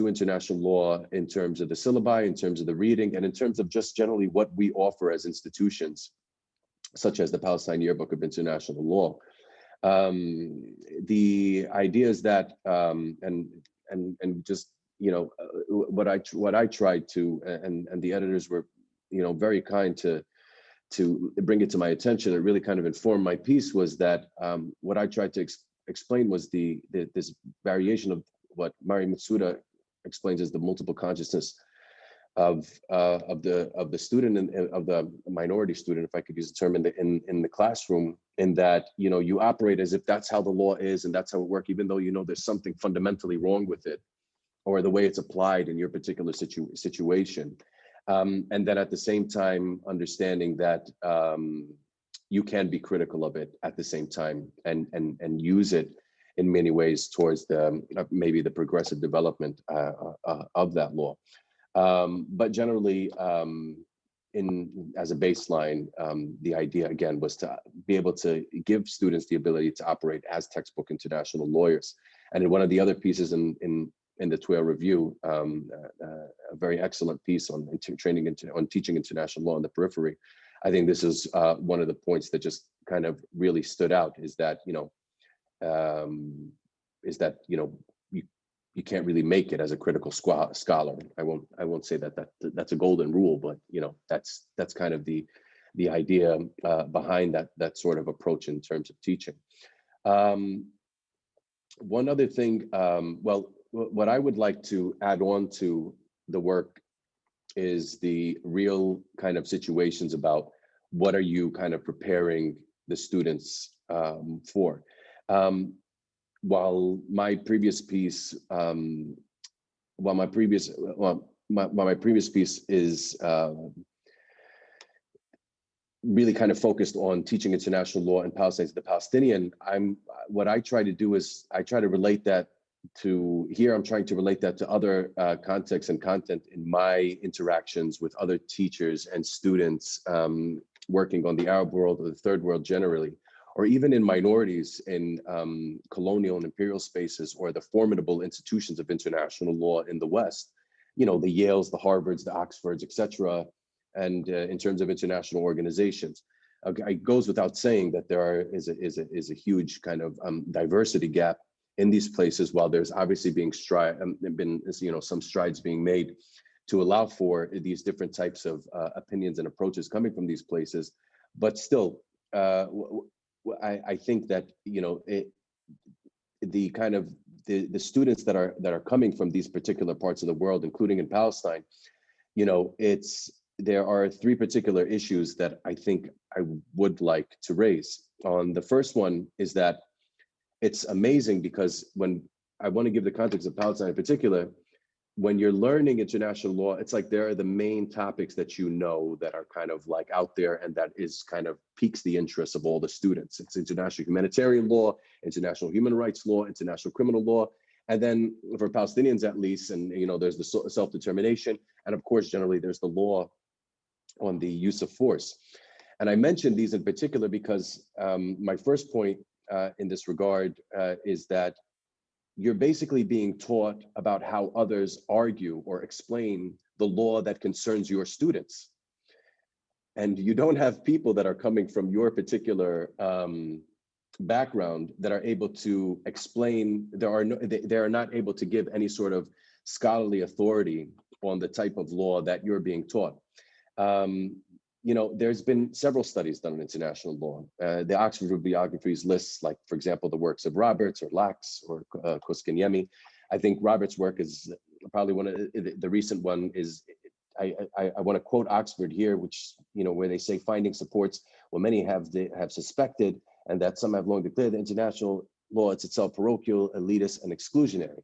international law in terms of the syllabi, in terms of the reading, and in terms of just generally what we offer as institutions, such as the Palestine Yearbook of International Law. The idea is that, and just, you know, what I tried to, and the editors were, you know, very kind to bring it to my attention. It really kind of informed my piece, was that what I tried to explain was this variation of what Mari Mitsuda explains as the multiple consciousness of the student and of the minority student, if I could use the term, in the classroom, in that, you know, you operate as if that's how the law is and that's how it works, even though you know there's something fundamentally wrong with it or the way it's applied in your particular situation. And then at the same time, understanding that you can be critical of it at the same time and use it in many ways towards the maybe the progressive development of that law. But generally, as a baseline, the idea again was to be able to give students the ability to operate as textbook international lawyers. And in one of the other pieces in the TWAIL review, a very excellent piece on teaching international law on the periphery. I think this is one of the points that just kind of really stood out, is that, you know, you can't really make it as a critical scholar. I won't say that's a golden rule, but, you know, that's kind of the idea behind that sort of approach in terms of teaching. One other thing, well, what I would like to add on to the work is the real kind of situations about what are you kind of preparing the students for. While my previous piece, my previous piece is really kind of focused on teaching international law in Palestine to the Palestinian. What I try to do is I try to relate that to here. I'm trying to relate that to other contexts and content in my interactions with other teachers and students working on the Arab world or the third world generally, or even in minorities in colonial and imperial spaces, or the formidable institutions of international law in the West, you know, the Yales, the Harvards, the Oxfords, etc. And in terms of international organizations, it goes without saying that there is a huge kind of diversity gap in these places. While there's obviously been some strides being made to allow for these different types of opinions and approaches coming from these places. But still, I think that, you know, the kind of the students that are coming from these particular parts of the world, including in Palestine, you know, there are three particular issues that I think I would like to raise. The first one is that it's amazing because when I want to give the context of Palestine in particular, when you're learning international law, it's like there are the main topics that you know that are kind of like out there, and that is kind of piques the interest of all the students. It's international humanitarian law, international human rights law, international criminal law, and then for Palestinians at least, and you know, there's the self-determination, and of course, generally there's the law on the use of force. And I mentioned these in particular because my first point in this regard is that you're basically being taught about how others argue or explain the law that concerns your students. And you don't have people that are coming from your particular background that are able to explain, they are not able to give any sort of scholarly authority on the type of law that you're being taught. You know, there's been several studies done on international law. The Oxford bibliographies lists, like, for example, the works of Roberts or Lax or Koskiniemi. I think Roberts' work is probably one of the recent one is, I want to quote Oxford here, which, you know, where they say finding supports what many have suspected, and that some have long declared that international law is itself parochial, elitist, and exclusionary.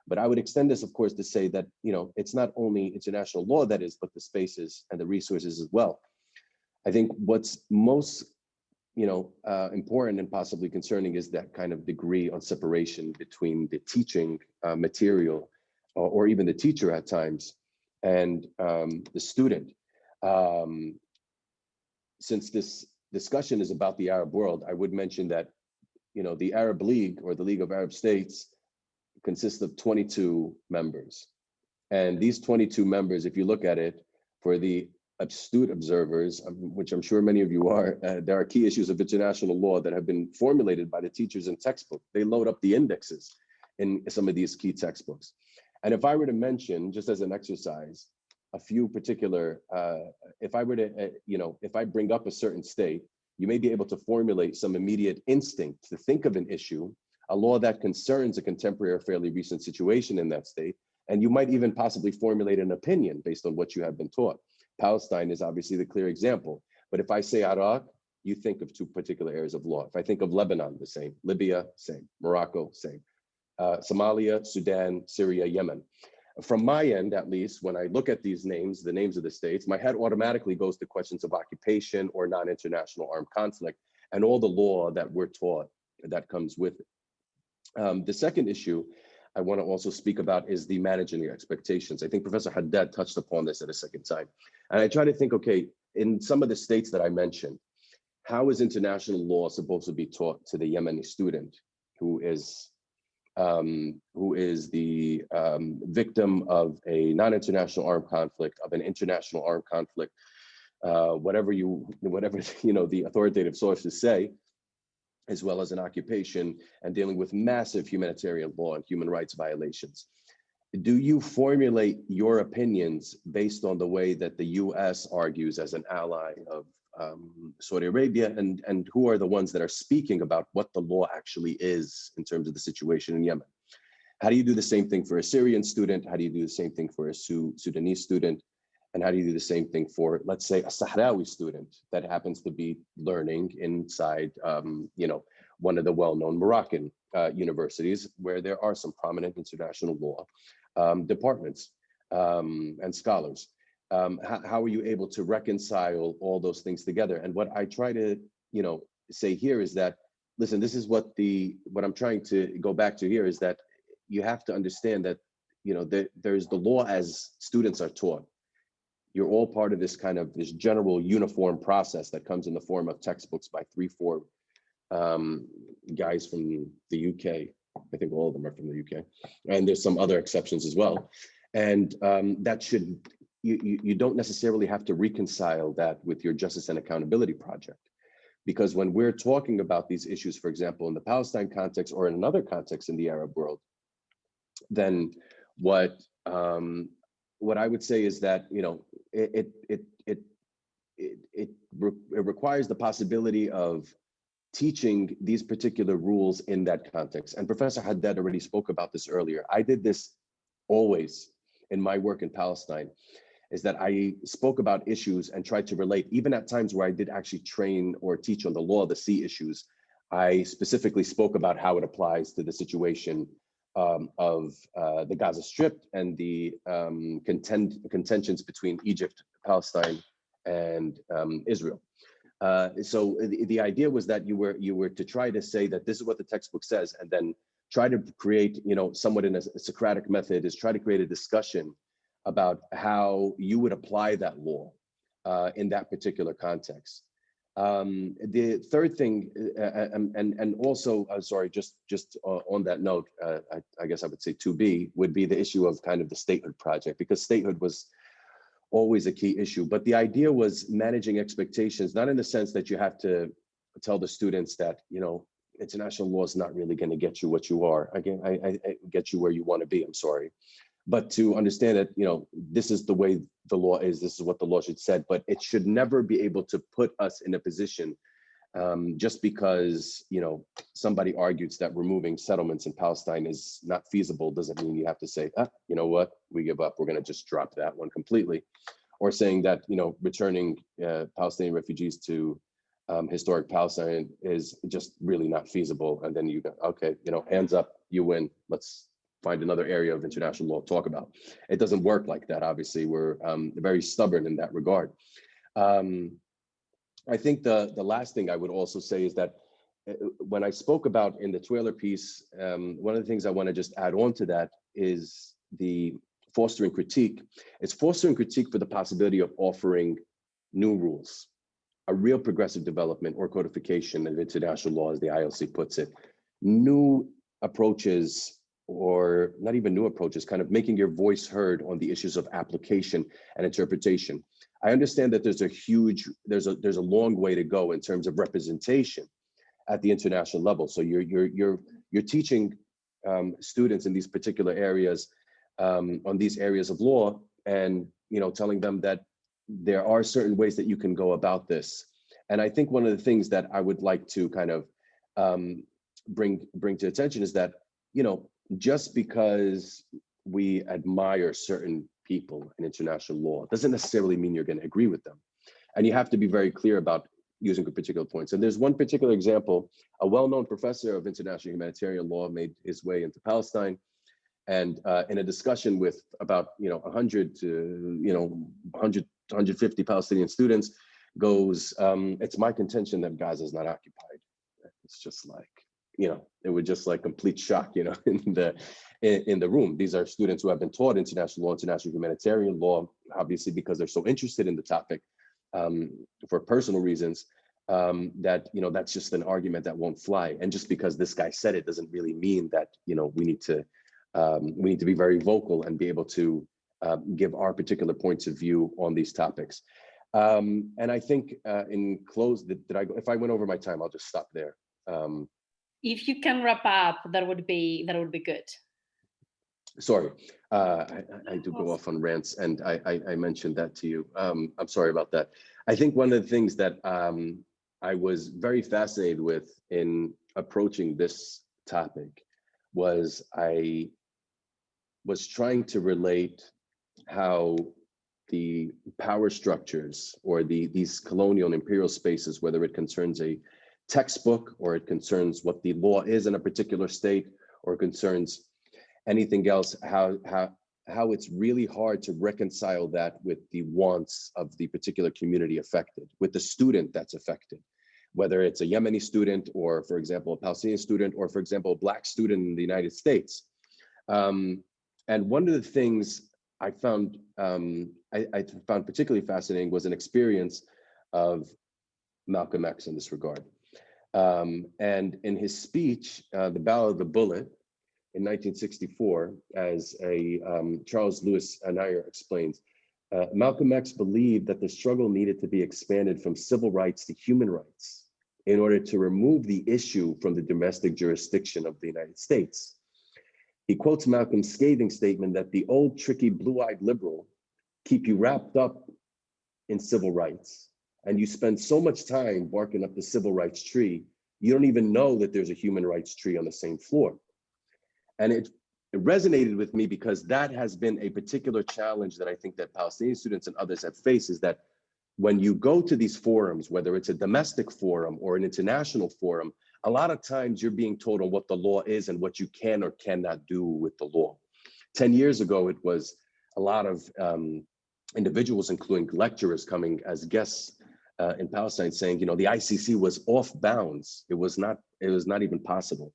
But I would extend this, of course, to say that, you know, it's not only international law that is, but the spaces and the resources as well. I think what's most, you know, important and possibly concerning is that kind of degree on separation between the teaching material or even the teacher at times and the student. Since this discussion is about the Arab world, I would mention that, you know, the Arab League or the League of Arab States consists of 22 members. And these 22 members, if you look at it, for the astute observers, which I'm sure many of you are, there are key issues of international law that have been formulated by the teachers in textbook. They load up the indexes in some of these key textbooks. And if I were to mention, just as an exercise, a few particular, if I were to, you know, if I bring up a certain state, you may be able to formulate some immediate instinct to think of an issue, a law that concerns a contemporary or fairly recent situation in that state, and you might even possibly formulate an opinion based on what you have been taught. Palestine is obviously the clear example. But if I say Iraq, you think of two particular areas of law. If I think of Lebanon, the same. Libya, same. Morocco, same. Somalia, Sudan, Syria, Yemen. From my end, at least, when I look at these names, the names of the states, my head automatically goes to questions of occupation or non-international armed conflict and all the law that we're taught that comes with it. The second issue I want to also speak about is the managing your expectations. I think Professor Haddad touched upon this at a second time. And I try to think, okay, in some of the states that I mentioned, how is international law supposed to be taught to the Yemeni student who is the victim of a non-international armed conflict, of an international armed conflict, whatever you know the authoritative sources say, as well as an occupation, and dealing with massive humanitarian law and human rights violations. Do you formulate your opinions based on the way that the US argues as an ally of Saudi Arabia, and who are the ones that are speaking about what the law actually is in terms of the situation in Yemen? How do you do the same thing for a Syrian student? How do you do the same thing for a Sudanese student? And how do you do the same thing for, let's say, a Sahrawi student that happens to be learning inside, you know, one of the well-known Moroccan universities where there are some prominent international law departments and scholars? How are you able to reconcile all those things together? And what I try to, you know, say here is that, listen, this is what I'm trying to go back to here is that you have to understand that, you know, there's the law as students are taught. You're all part of this kind of this general uniform process that comes in the form of textbooks by 3-4 guys from the UK. I think all of them are from the UK, and there's some other exceptions as well. And that should, you don't necessarily have to reconcile that with your justice and accountability project. Because when we're talking about these issues, for example, in the Palestine context or in another context in the Arab world, then what what I would say is that, it requires the possibility of teaching these particular rules in that context. And Professor Haddad already spoke about this earlier. I did this always in my work in Palestine, is that I spoke about issues and tried to relate, even at times where I did actually train or teach on the law of the sea issues. I specifically spoke about how it applies to the situation of the Gaza Strip and the contentions between Egypt, Palestine, and Israel. So the idea was that you were to try to say that this is what the textbook says, and then try to create, somewhat in a Socratic method, is try to create a discussion about how you would apply that law in that particular context. The third thing, and also, sorry, just on that note, I guess I would say 2B would be the issue of kind of the statehood project, because statehood was always a key issue. But the idea was managing expectations, not in the sense that you have to tell the students that, international law is not really going to get you what you are. Again, I get you where you want to be, I'm sorry. But to understand that, this is the way the law is, this is what the law should say, but it should never be able to put us in a position just because, somebody argues that removing settlements in Palestine is not feasible, doesn't mean you have to say, you know what, we give up, we're going to just drop that one completely. Or saying that, returning Palestinian refugees to historic Palestine is just really not feasible. And then you go, okay, hands up, you win, let's find another area of international law to talk about. It doesn't work like that. Obviously, we're very stubborn in that regard. I think the last thing I would also say is that when I spoke about in the Twitter piece, one of the things I want to just add on to that is the fostering critique. It's fostering critique for the possibility of offering new rules, a real progressive development or codification of international law, as the ILC puts it, new approaches, or not even new approaches, kind of making your voice heard on the issues of application and interpretation. I understand that there's a long way to go in terms of representation at the international level. So you're teaching students in these particular areas on these areas of law, and telling them that there are certain ways that you can go about this. And I think one of the things that I would like to kind of bring to attention is that just because we admire certain people in international law doesn't necessarily mean you're going to agree with them. And you have to be very clear about using particular points. And there's one particular example. A well-known professor of international humanitarian law made his way into Palestine, and in a discussion with about 100 to 150 Palestinian students, goes, it's my contention that Gaza is not occupied. It's just like, it was just like complete shock, in the room. These are students who have been taught international law, international humanitarian law, obviously because they're so interested in the topic for personal reasons, that, that's just an argument that won't fly. And just because this guy said it doesn't really mean that, we need to be very vocal and be able to give our particular points of view on these topics. And I think in close, if I went over my time, I'll just stop there. If you can wrap up, that would be good. Sorry, I do go off on rants, and I mentioned that to you. I'm sorry about that. I think one of the things that I was very fascinated with in approaching this topic was I was trying to relate how the power structures or these colonial and imperial spaces, whether it concerns a textbook or it concerns what the law is in a particular state or concerns anything else, how it's really hard to reconcile that with the wants of the particular community affected, with the student that's affected, whether it's a Yemeni student or, for example, a Palestinian student, or, for example, a Black student in the United States. And one of the things I found particularly fascinating was an experience of Malcolm X in this regard. And in his speech, The Battle of the Bullet, in 1964, as Charles Lewis Nair explains, Malcolm X believed that the struggle needed to be expanded from civil rights to human rights in order to remove the issue from the domestic jurisdiction of the United States. He quotes Malcolm's scathing statement that the old tricky blue-eyed liberal keep you wrapped up in civil rights, and you spend so much time barking up the civil rights tree, you don't even know that there's a human rights tree on the same floor. And it resonated with me because that has been a particular challenge that I think that Palestinian students and others have faced, is that when you go to these forums, whether it's a domestic forum or an international forum, a lot of times you're being told on what the law is and what you can or cannot do with the law. 10 years ago, it was a lot of individuals, including lecturers, coming as guests in Palestine, saying, you know, the ICC was off bounds. It was not even possible.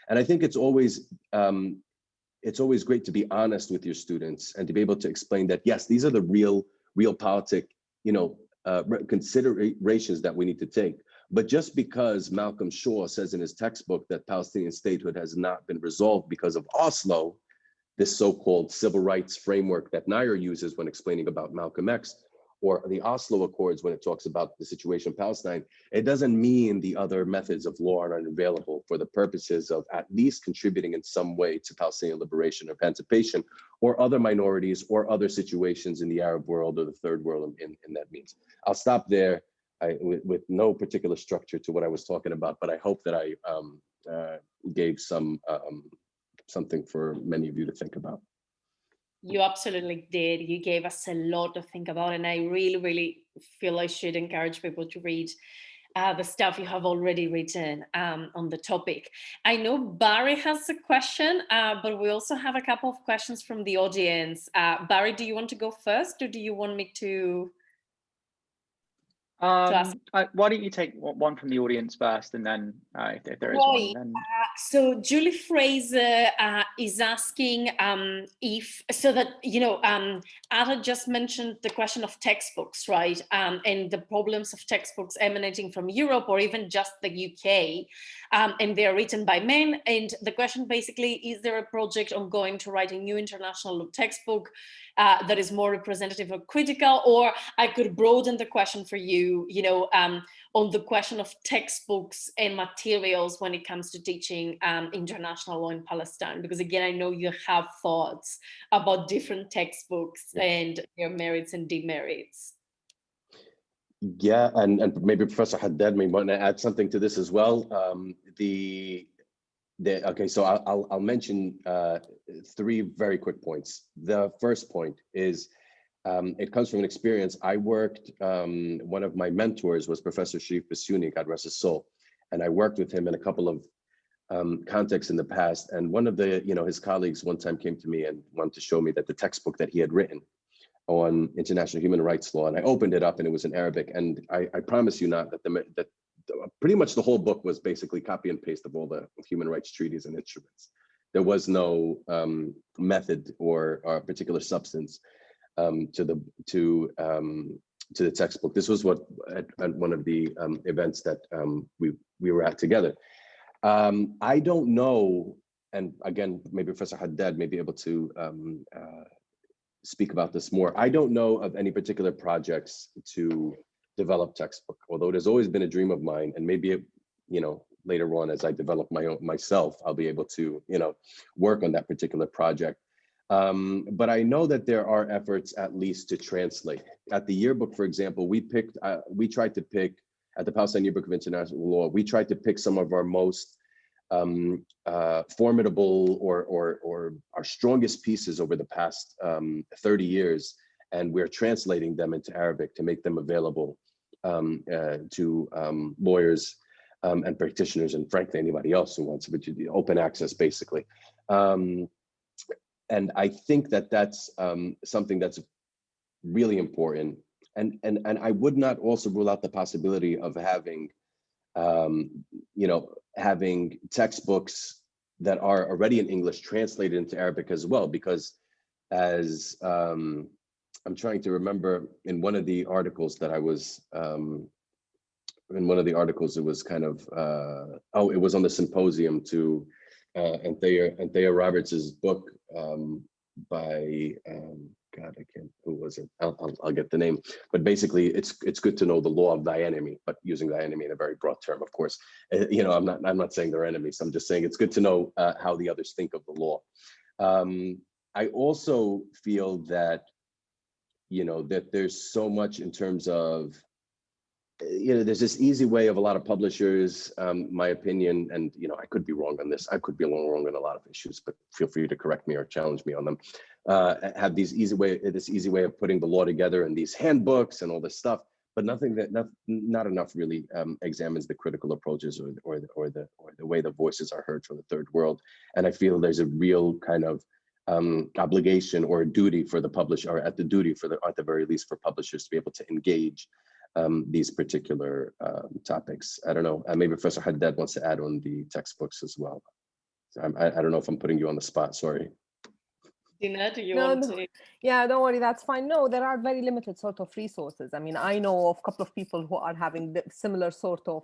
And I think it's always great to be honest with your students and to be able to explain that, yes, these are the real politic, you know, considerations that we need to take. But just because Malcolm Shaw says in his textbook that Palestinian statehood has not been resolved because of Oslo, this so-called civil rights framework that Nair uses when explaining about Malcolm X, or the Oslo Accords when it talks about the situation in Palestine, it doesn't mean the other methods of law are unavailable for the purposes of at least contributing in some way to Palestinian liberation or emancipation, or other minorities or other situations in the Arab world or the third world in that means. I'll stop there with no particular structure to what I was talking about, but I hope that I gave something for many of you to think about. You absolutely did. You gave us a lot to think about, and I really, really feel I should encourage people to read the stuff you have already written on the topic. I know Barry has a question, but we also have a couple of questions from the audience. Barry, do you want to go first, or do you want me to ask? Why don't you take one from the audience first, and then if there is one, then... So Julie Fraser is asking if, so that, you know, Ada just mentioned the question of textbooks, right? And the problems of textbooks emanating from Europe or even just the UK. And they're written by men. And the question basically, is there a project ongoing to write a new international law textbook that is more representative or critical? Or I could broaden the question for you, you know, on the question of textbooks and materials when it comes to teaching international law in Palestine, because again, I know you have thoughts about different textbooks and their merits and demerits. Yeah, and maybe Professor Haddad may want to add something to this as well. Okay, so I'll mention three very quick points. The first point is, it comes from an experience. I worked, one of my mentors was Professor Sharif Basuni, God rest his soul. And I worked with him in a couple of contexts in the past. And one of the, you know, his colleagues one time came to me and wanted to show me that the textbook that he had written on international human rights law, and I opened it up and it was in Arabic. And I promise you not that pretty much the whole book was basically copy and paste of all the human rights treaties and instruments. There was no method or particular substance to the textbook. This was what at one of the events that we were at together. I don't know, and again, maybe Professor Haddad may be able to speak about this more. I don't know of any particular projects to develop textbook, although it has always been a dream of mine, and maybe it, you know, later on as I develop my own myself, I'll be able to, you know, work on that particular project. But I know that there are efforts at least to translate. At the yearbook, for example, we tried to pick, at the Palestine Yearbook of International Law, we tried to pick some of our most formidable or our strongest pieces over the past 30 years, and we're translating them into Arabic to make them available to lawyers and practitioners, and frankly, anybody else who wants to do open access, basically. And I think that that's something that's really important. And I would not also rule out the possibility of having, you know, having textbooks that are already in English translated into Arabic as well, because as I'm trying to remember, in one of the articles that I was, in one of the articles, it was kind of, it was on the symposium to Anthea Roberts's book by, God, I can't, who was it? I'll get the name. But basically, it's good to know the law of thy enemy, but using thy enemy in a very broad term, of course. You know, I'm not saying they're enemies. I'm just saying it's good to know how the others think of the law. I also feel that, that there's so much in terms of, there's this easy way of a lot of publishers, my opinion, and, I could be wrong on this. I could be wrong on a lot of issues, but feel free to correct me or challenge me on them. Have this easy way of putting the law together and these handbooks and all this stuff, but not enough really examines the critical approaches or the way the voices are heard from the third world. And I feel there's a real kind of obligation or a duty for the publisher, or at the very least for publishers to be able to engage these particular topics. I don't know, maybe Professor Haddad wants to add on the textbooks as well. So I don't know if I'm putting you on the spot, sorry. Dina, do you want to? Yeah, don't worry, that's fine. No, there are very limited sort of resources. I mean, I know of a couple of people who are having the similar sort of,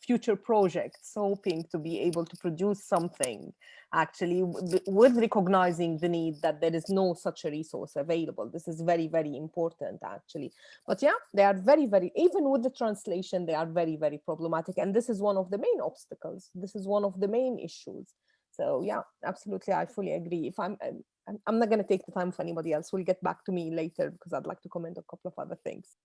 future projects, hoping to be able to produce something actually with recognizing the need that there is no such a resource available. This is very, very important actually. But yeah, they are very, very, even with the translation, they are very, very problematic. And this is one of the main obstacles. This is one of the main issues. So yeah, absolutely, I fully agree. If I'm not going to take the time for anybody else. We'll get back to me later because I'd like to comment on a couple of other things.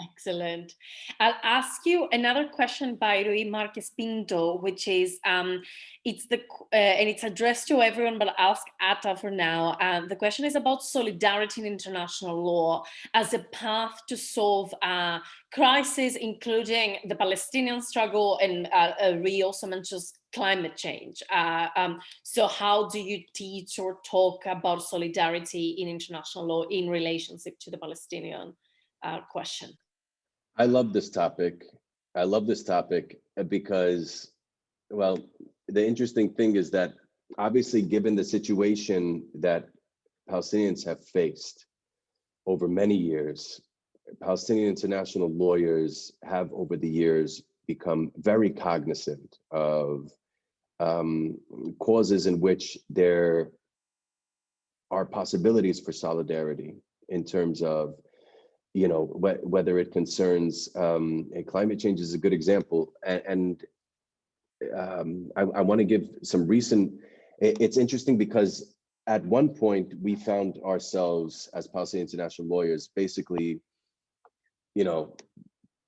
Excellent. I'll ask you another question by Rui Marquez Pinto, which is, and it's addressed to everyone, but I'll ask Atta for now. The question is about solidarity in international law as a path to solve crises, including the Palestinian struggle, and Rui also mentions climate change. So how do you teach or talk about solidarity in international law in relationship to the Palestinian question? I love this topic. I love this topic because, well, the interesting thing is that obviously, given the situation that Palestinians have faced over many years, Palestinian international lawyers have over the years become very cognizant of causes in which there are possibilities for solidarity in terms of, whether it concerns climate change is a good example. And I want to give some recent, it's interesting because at one point we found ourselves as Palestinian international lawyers, basically,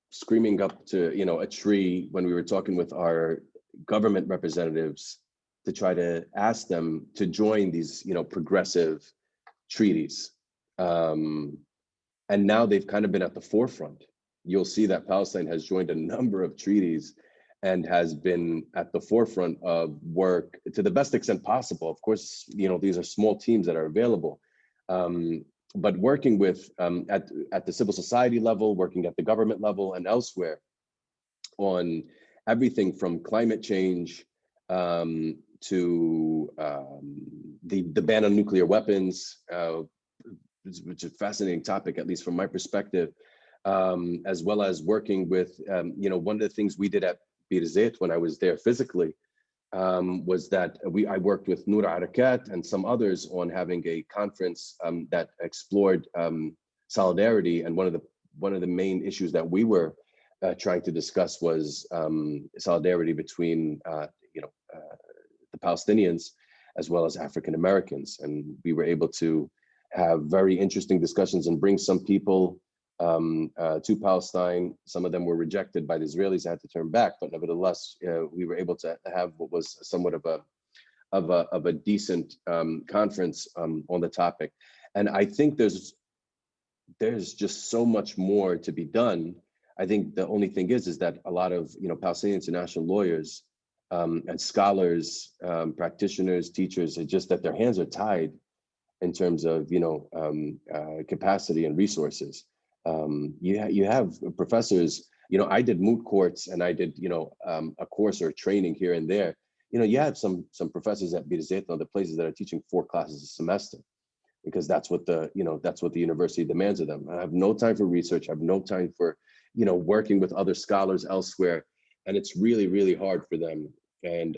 screaming up to, a tree when we were talking with our government representatives to try to ask them to join these, progressive treaties. And now they've kind of been at the forefront. You'll see that Palestine has joined a number of treaties and has been at the forefront of work to the best extent possible. Of course, these are small teams that are available, but working with at the civil society level, working at the government level and elsewhere on everything from climate change to the ban on nuclear weapons, which is a fascinating topic, at least from my perspective, as well as working with, one of the things we did at Birzeit when I was there physically was that I worked with Noor Arakat and some others on having a conference that explored solidarity. And one of the main issues that we were trying to discuss was solidarity between, the Palestinians as well as African Americans. And we were able to have very interesting discussions and bring some people to Palestine. Some of them were rejected by the Israelis, had to turn back, but nevertheless, we were able to have what was somewhat of a decent conference on the topic. And I think there's just so much more to be done. I think the only thing is that a lot of Palestinian international lawyers and scholars, practitioners, teachers, it's just that their hands are tied in terms of capacity and resources. You have professors. I did moot courts and I did a course or training here and there. You have some professors at Birzeit and other places that are teaching 4 classes a semester because that's what the university demands of them. I have no time for research. I have no time for working with other scholars elsewhere, and it's really, really hard for them. And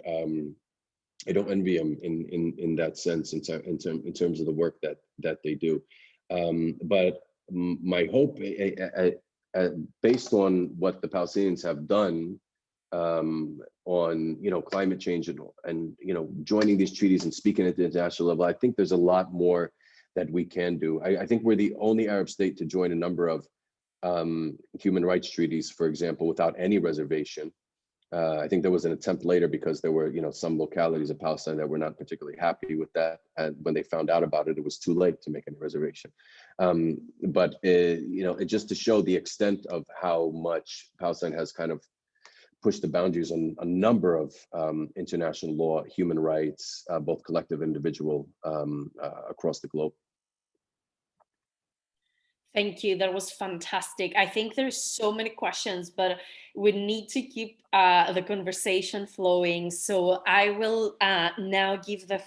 I don't envy them in that sense, in terms of the work that they do. But my hope, based on what the Palestinians have done, on, you know, climate change and you know, joining these treaties and speaking at the international level, I think there's a lot more that we can do. I think we're the only Arab state to join a number of human rights treaties, for example, without any reservation. I think there was an attempt later because there were, you know, some localities of Palestine that were not particularly happy with that. And when they found out about it, it was too late to make any reservation. But you know, it just to show the extent of how much Palestine has kind of pushed the boundaries on a number of international law, human rights, both collective and individual, across the globe. Thank you. That was fantastic. I think there's so many questions, but we need to keep the conversation flowing. So I will now give the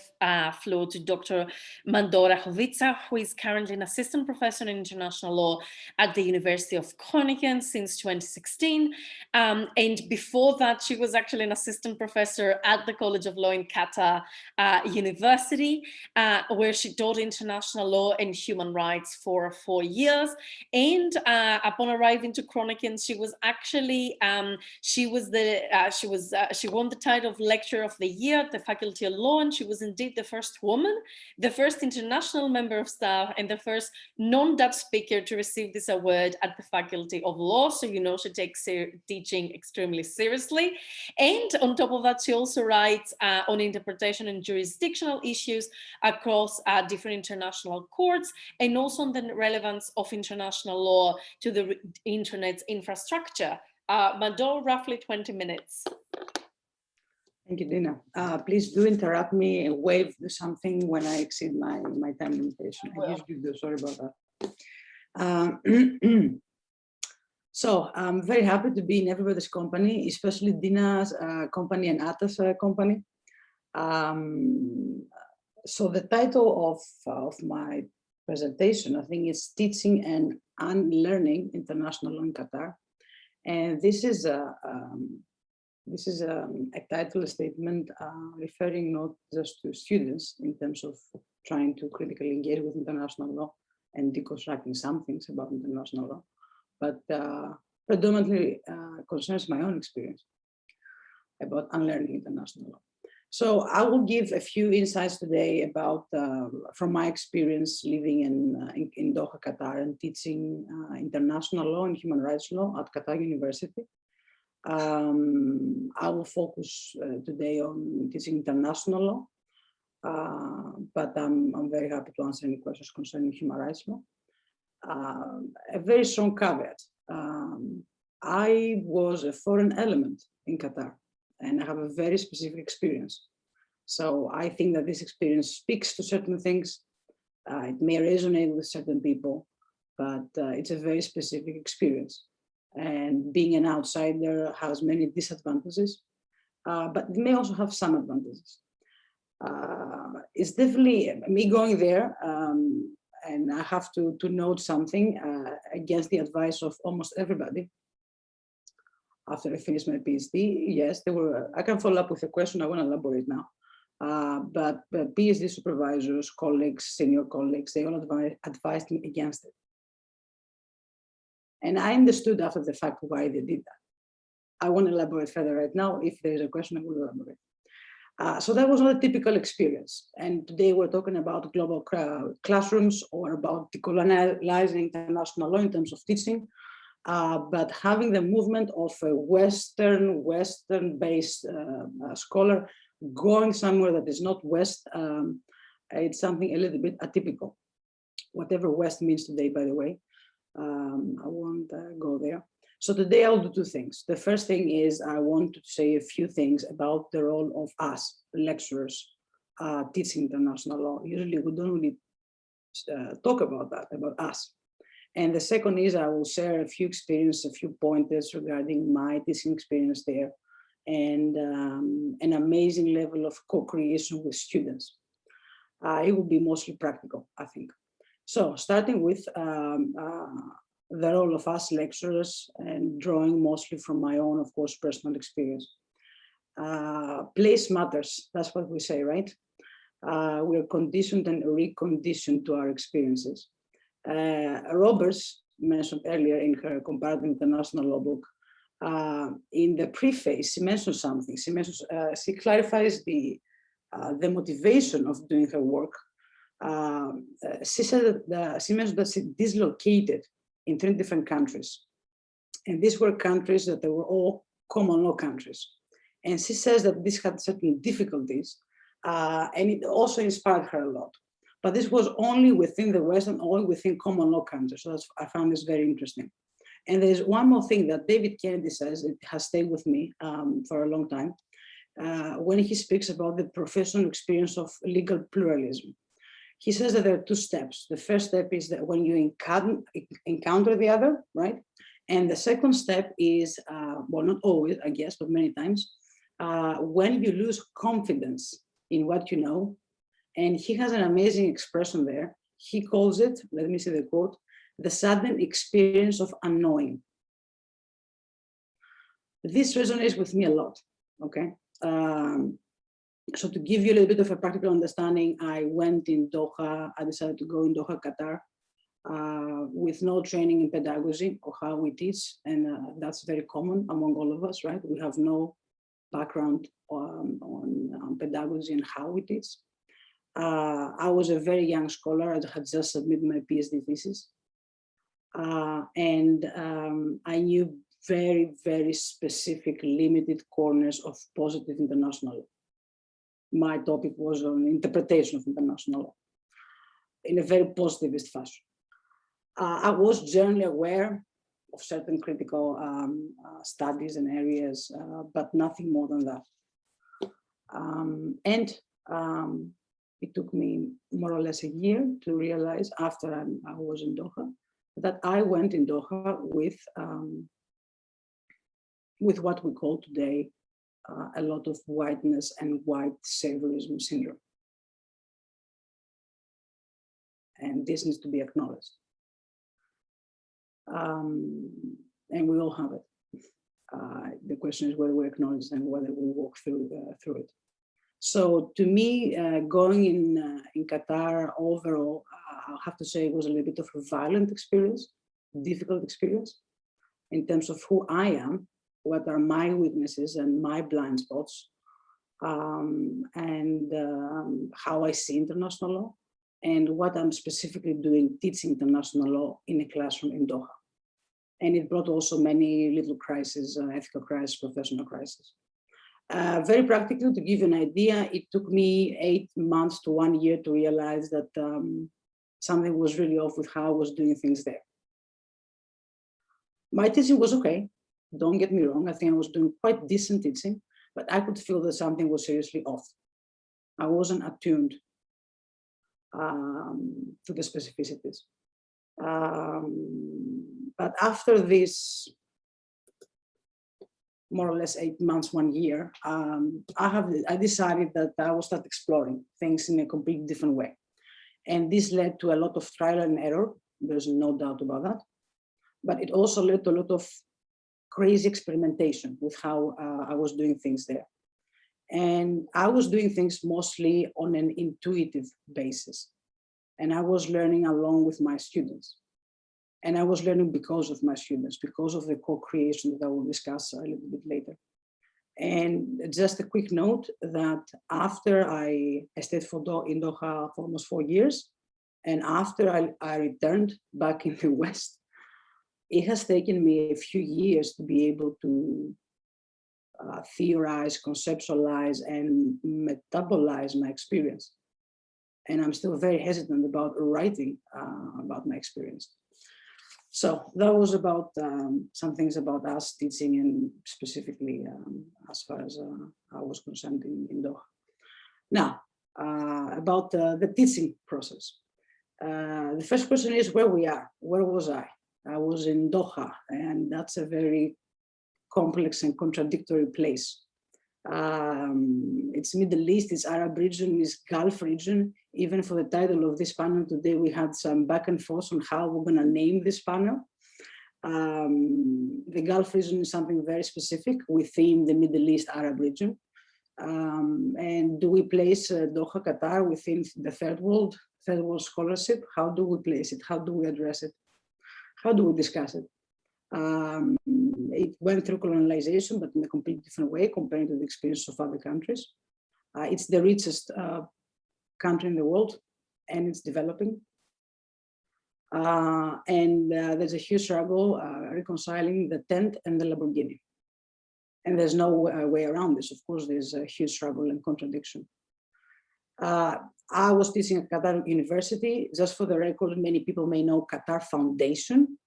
floor to Dr. Mandora Howitzer, who is currently an assistant professor in international law at the University of Groningen since 2016. And before that, she was actually an assistant professor at the College of Law in Qatar University, where she taught international law and human rights for 4 years. And upon arriving to Groningen, she was actually she won the title of Lecturer of the Year at the Faculty of Law, and she was indeed the first woman, the first international member of staff, and the first non-Dutch speaker to receive this award at the Faculty of Law. So you know she takes teaching extremely seriously. And on top of that, she also writes on interpretation and jurisdictional issues across different international courts, and also on the relevance of international law to the internet's infrastructure. Mandora, roughly 20 minutes. Thank you, Dina. Please do interrupt me and wave something when I exceed my time limitation. I usually do, sorry about that. So I'm very happy to be in everybody's company, especially Dina's company and Atta's company. So the title of my presentation, I think, is Teaching and Unlearning International Law in Qatar. And this is a title, a statement referring not just to students in terms of trying to critically engage with international law and deconstructing some things about international law, but predominantly concerns my own experience about unlearning international law. So I will give a few insights today about, from my experience living in Doha, Qatar, and teaching international law and human rights law at Qatar University. I will focus today on teaching international law, but I'm very happy to answer any questions concerning human rights law. A very strong caveat. I was a foreign element in Qatar, and I have a very specific experience. So I think that this experience speaks to certain things. It may resonate with certain people, but it's a very specific experience. And being an outsider has many disadvantages, but it may also have some advantages. It's definitely me going there, and I have to note something against the advice of almost everybody. After I finished my PhD, yes, there were, I can follow up with a question, I won't elaborate now. But PhD supervisors, colleagues, senior colleagues, they all advised me against it. And I understood after the fact why they did that. I won't elaborate further right now. If there's a question, I will elaborate. So that was not a typical experience. And today we're talking about global classrooms or about decolonializing international law in terms of teaching. But having the movement of a Western-based scholar going somewhere that is not West, it's something a little bit atypical. Whatever West means today, by the way, I won't go there. So today I'll do two things. The first thing is I want to say a few things about the role of us, lecturers, teaching international law. Usually we don't really talk about that, about us. And the second is I will share a few experiences, a few pointers regarding my teaching experience there and an amazing level of co-creation with students. It will be mostly practical, I think. So starting with the role of us lecturers and drawing mostly from my own, of course, personal experience. Place matters, that's what we say, right? We're conditioned and reconditioned to our experiences. Roberts mentioned earlier in her Comparative International Law book In the preface, she mentions something. She clarifies the motivation of doing her work. She said that she mentioned that she dislocated in 3 different countries, and these were countries that they were all common law countries. And she says that this had certain difficulties, and it also inspired her a lot. But this was only within the West and only within common law countries. So I found this very interesting. And there's one more thing that David Kennedy says, it has stayed with me for a long time, when he speaks about the professional experience of legal pluralism. He says that there are 2 steps. The first step is that when you encounter the other, right? And the second step is, well, not always, I guess, but many times, when you lose confidence in what you know. And he has an amazing expression there. He calls it, let me see the quote, the sudden experience of unknowing. This resonates with me a lot, okay? So to give you a little bit of a practical understanding, I went in Doha, I decided to go in Doha, Qatar, with no training in pedagogy or how we teach. And that's very common among all of us, right? We have no background on pedagogy and how we teach. I was a very young scholar. I had just submitted my PhD thesis. And I knew very, very specific limited corners of positive international law. My topic was on interpretation of international law in a very positivist fashion. I was generally aware of certain critical studies and areas, but nothing more than that. It took me more or less a year to realize after I was in Doha that I went in Doha with what we call today a lot of whiteness and white saviorism syndrome. And this needs to be acknowledged. And we all have it. The question is whether we acknowledge and whether we walk through it. So to me, going in Qatar overall, I'll have to say it was a little bit of a violent experience, difficult experience, in terms of who I am, what are my weaknesses and my blind spots, and how I see international law, and what I'm specifically doing teaching international law in a classroom in Doha. And it brought also many little crises, ethical crisis, professional crisis. Very practically, to give you an idea, it took me 8 months to 1 year to realize that something was really off with how I was doing things there. My teaching was okay, don't get me wrong. I think I was doing quite decent teaching, but I could feel that something was seriously off. I wasn't attuned to the specificities. But after this, more or less 8 months, 1 year, I decided that I will start exploring things in a completely different way. And this led to a lot of trial and error. There's no doubt about that. But it also led to a lot of crazy experimentation with how I was doing things there. And I was doing things mostly on an intuitive basis. And I was learning along with my students. And I was learning because of my students, because of the co-creation that I will discuss a little bit later. And just a quick note that after I stayed in Doha for almost 4 years, and after I returned back in the West, it has taken me a few years to be able to theorize, conceptualize, and metabolize my experience. And I'm still very hesitant about writing about my experience. So that was about some things about us teaching, and specifically as far as I was concerned in Doha. Now, about the teaching process. The first question is where we are. Where was I? I was in Doha, and that's a very complex and contradictory place. It's Middle East, it's Arab region, it's Gulf region. Even for the title of this panel today, we had some back and forth on how we're going to name this panel. The Gulf region is something very specific within the Middle East Arab region. And do we place Doha, Qatar within the third world scholarship? How do we place it? How do we address it? How do we discuss it? It went through colonization, but in a completely different way compared to the experience of other countries. It's the richest country in the world, and it's developing. There's a huge struggle reconciling the tent and the Lamborghini. And there's no way around this. Of course, there's a huge struggle and contradiction. I was teaching at Qatar University. Just for the record, many people may know Qatar Foundation.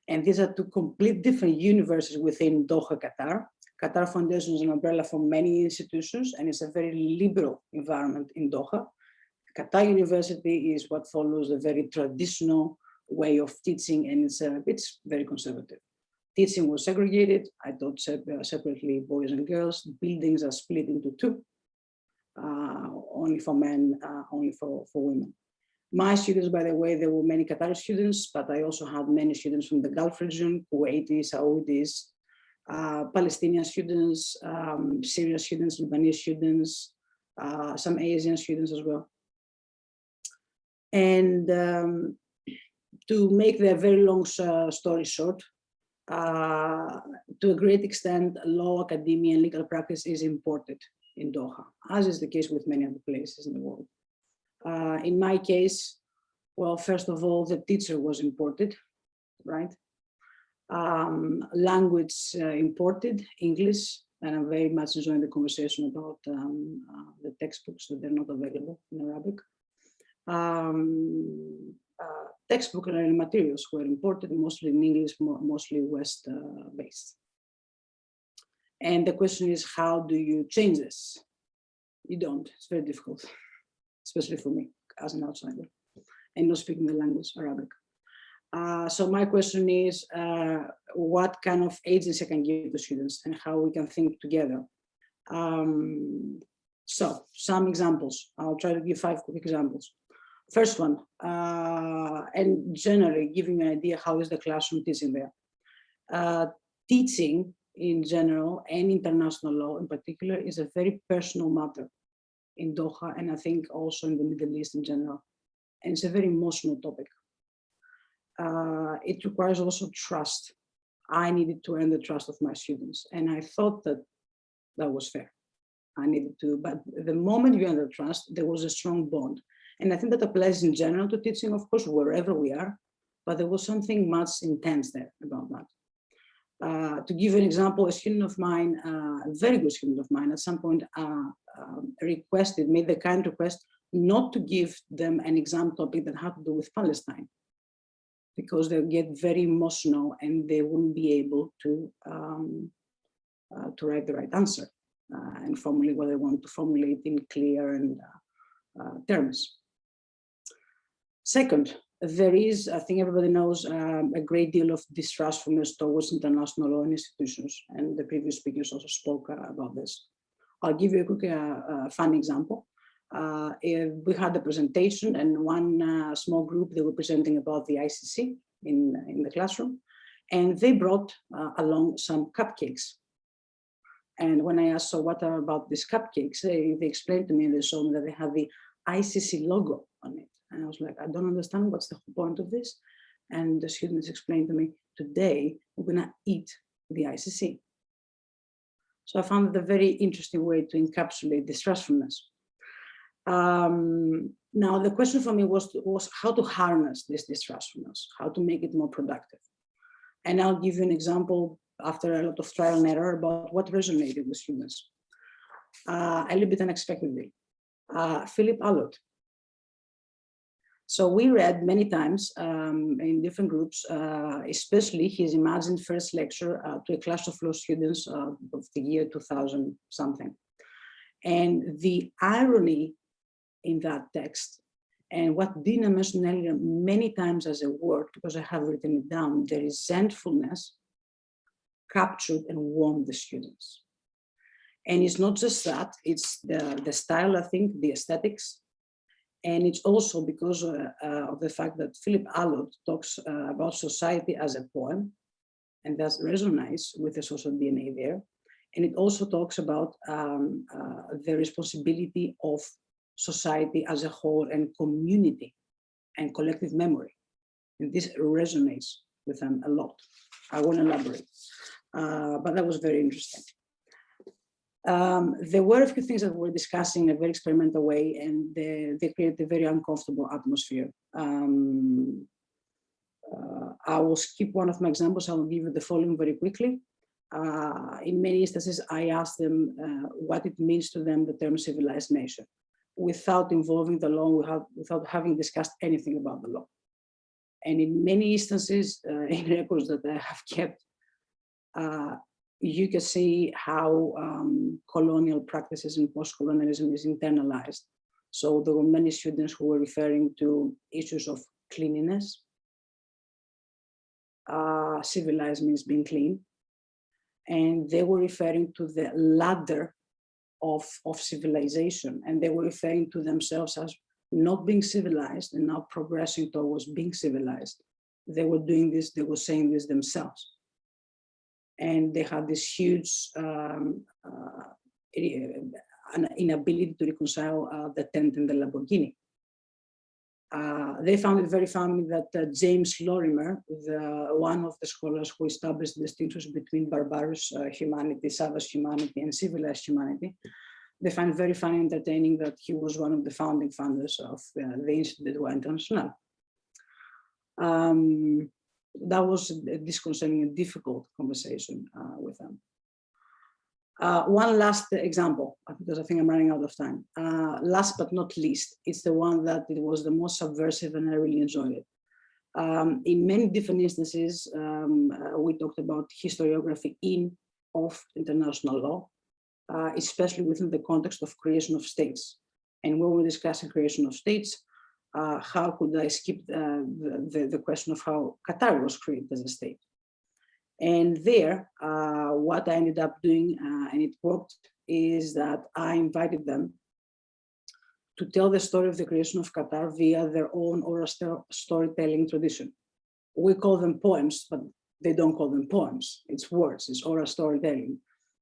And these are two complete different universities within Doha, Qatar. Qatar Foundation is an umbrella for many institutions, and it's a very liberal environment in Doha. Qatar University is what follows a very traditional way of teaching, and it's very conservative. Teaching was segregated. I taught separately boys and girls. Buildings are split into two, only for men, only for women. My students, by the way, there were many Qatari students, but I also had many students from the Gulf region, Kuwaitis, Saudis, Palestinian students, Syrian students, Lebanese students, some Asian students as well. And to make the very long story short, to a great extent, law, academia, and legal practice is imported in Doha, as is the case with many other places in the world. In my case, well, first of all, the teacher was imported, right? Language imported, English, and I'm very much enjoying the conversation about the textbooks that they're not available in Arabic. Textbook and materials were imported, mostly in English, mostly West based. And the question is, how do you change this? You don't. It's very difficult, especially for me as an outsider and not speaking the language, Arabic. So my question is, what kind of agency I can give to students and how we can think together. So some examples. I'll try to give 5 quick examples. First one, and generally giving you an idea how is the classroom teaching there. Teaching in general and international law in particular is a very personal matter in Doha, and I think also in the Middle East in general. And it's a very emotional topic. It requires also trust. I needed to earn the trust of my students, and I thought that that was fair. I needed to, but the moment you earn the trust, there was a strong bond. And I think that applies in general to teaching, of course, wherever we are, but there was something much intense there about that. To give an example, a student of mine, a very good student of mine, at some point made the kind request not to give them an exam topic that had to do with Palestine, because they'll get very emotional and they wouldn't be able to write the right answer and formulate what they want to formulate in clear and terms. Second, there is, I think everybody knows, a great deal of distrustfulness towards international law and institutions, and the previous speakers also spoke about this. I'll give you a quick fun example. We had a presentation, and one small group, they were presenting about the ICC in the classroom, and they brought along some cupcakes. And when I asked, so what are about these cupcakes, they explained to me, and they showed me that they have the ICC logo on it. And I was like, I don't understand, what's the whole point of this? And the students explained to me, today we're gonna eat the ICC. So I found it a very interesting way to encapsulate distrustfulness. Now, the question for me was how to harness this distrustfulness, how to make it more productive. And I'll give you an example after a lot of trial and error about what resonated with students. A little bit unexpectedly, Philip Allott. So we read many times in different groups, especially his imagined first lecture to a class of law students of the year 2000 something. And the irony in that text, and what Dina mentioned earlier many times as a word, because I have written it down, the resentfulness captured and warmed the students. And it's not just that, it's the style, I think, the aesthetics. And it's also because of the fact that Philip Allott talks about society as a poem, and that resonates with the social DNA there. And it also talks about the responsibility of society as a whole and community and collective memory. And this resonates with them a lot. I won't elaborate, but that was very interesting. There were a few things that we're discussing in a very experimental way, and they created a very uncomfortable atmosphere. I will skip one of my examples. I will give you the following very quickly. In many instances, I asked them what it means to them, the term civilized nation, without involving the law, without having discussed anything about the law. And in many instances, in records that I have kept, you can see how colonial practices and post-colonialism is internalized. So there were many students who were referring to issues of cleanliness. Civilized means being clean. And they were referring to the ladder of civilization. And they were referring to themselves as not being civilized and now progressing towards being civilized. They were doing this, they were saying this themselves. And they had this huge inability to reconcile the tent and the Lamborghini. They found it very funny that James Lorimer, one of the scholars who established the distinctions between barbarous humanity, savage humanity, and civilized humanity, they find it very funny and entertaining that he was one of the founding founders of the Institut International. That was a disconcerting and difficult conversation with them. One last example, because I think I'm running out of time. Last but not least, it's the one that it was the most subversive and I really enjoyed it. In many different instances, we talked about historiography of international law, especially within the context of creation of states. And when we're discussing creation of states, how could I skip the question of how Qatar was created as a state? And there, what I ended up doing, and it worked, is that I invited them to tell the story of the creation of Qatar via their own oral storytelling tradition. We call them poems, but they don't call them poems. It's words, it's oral storytelling.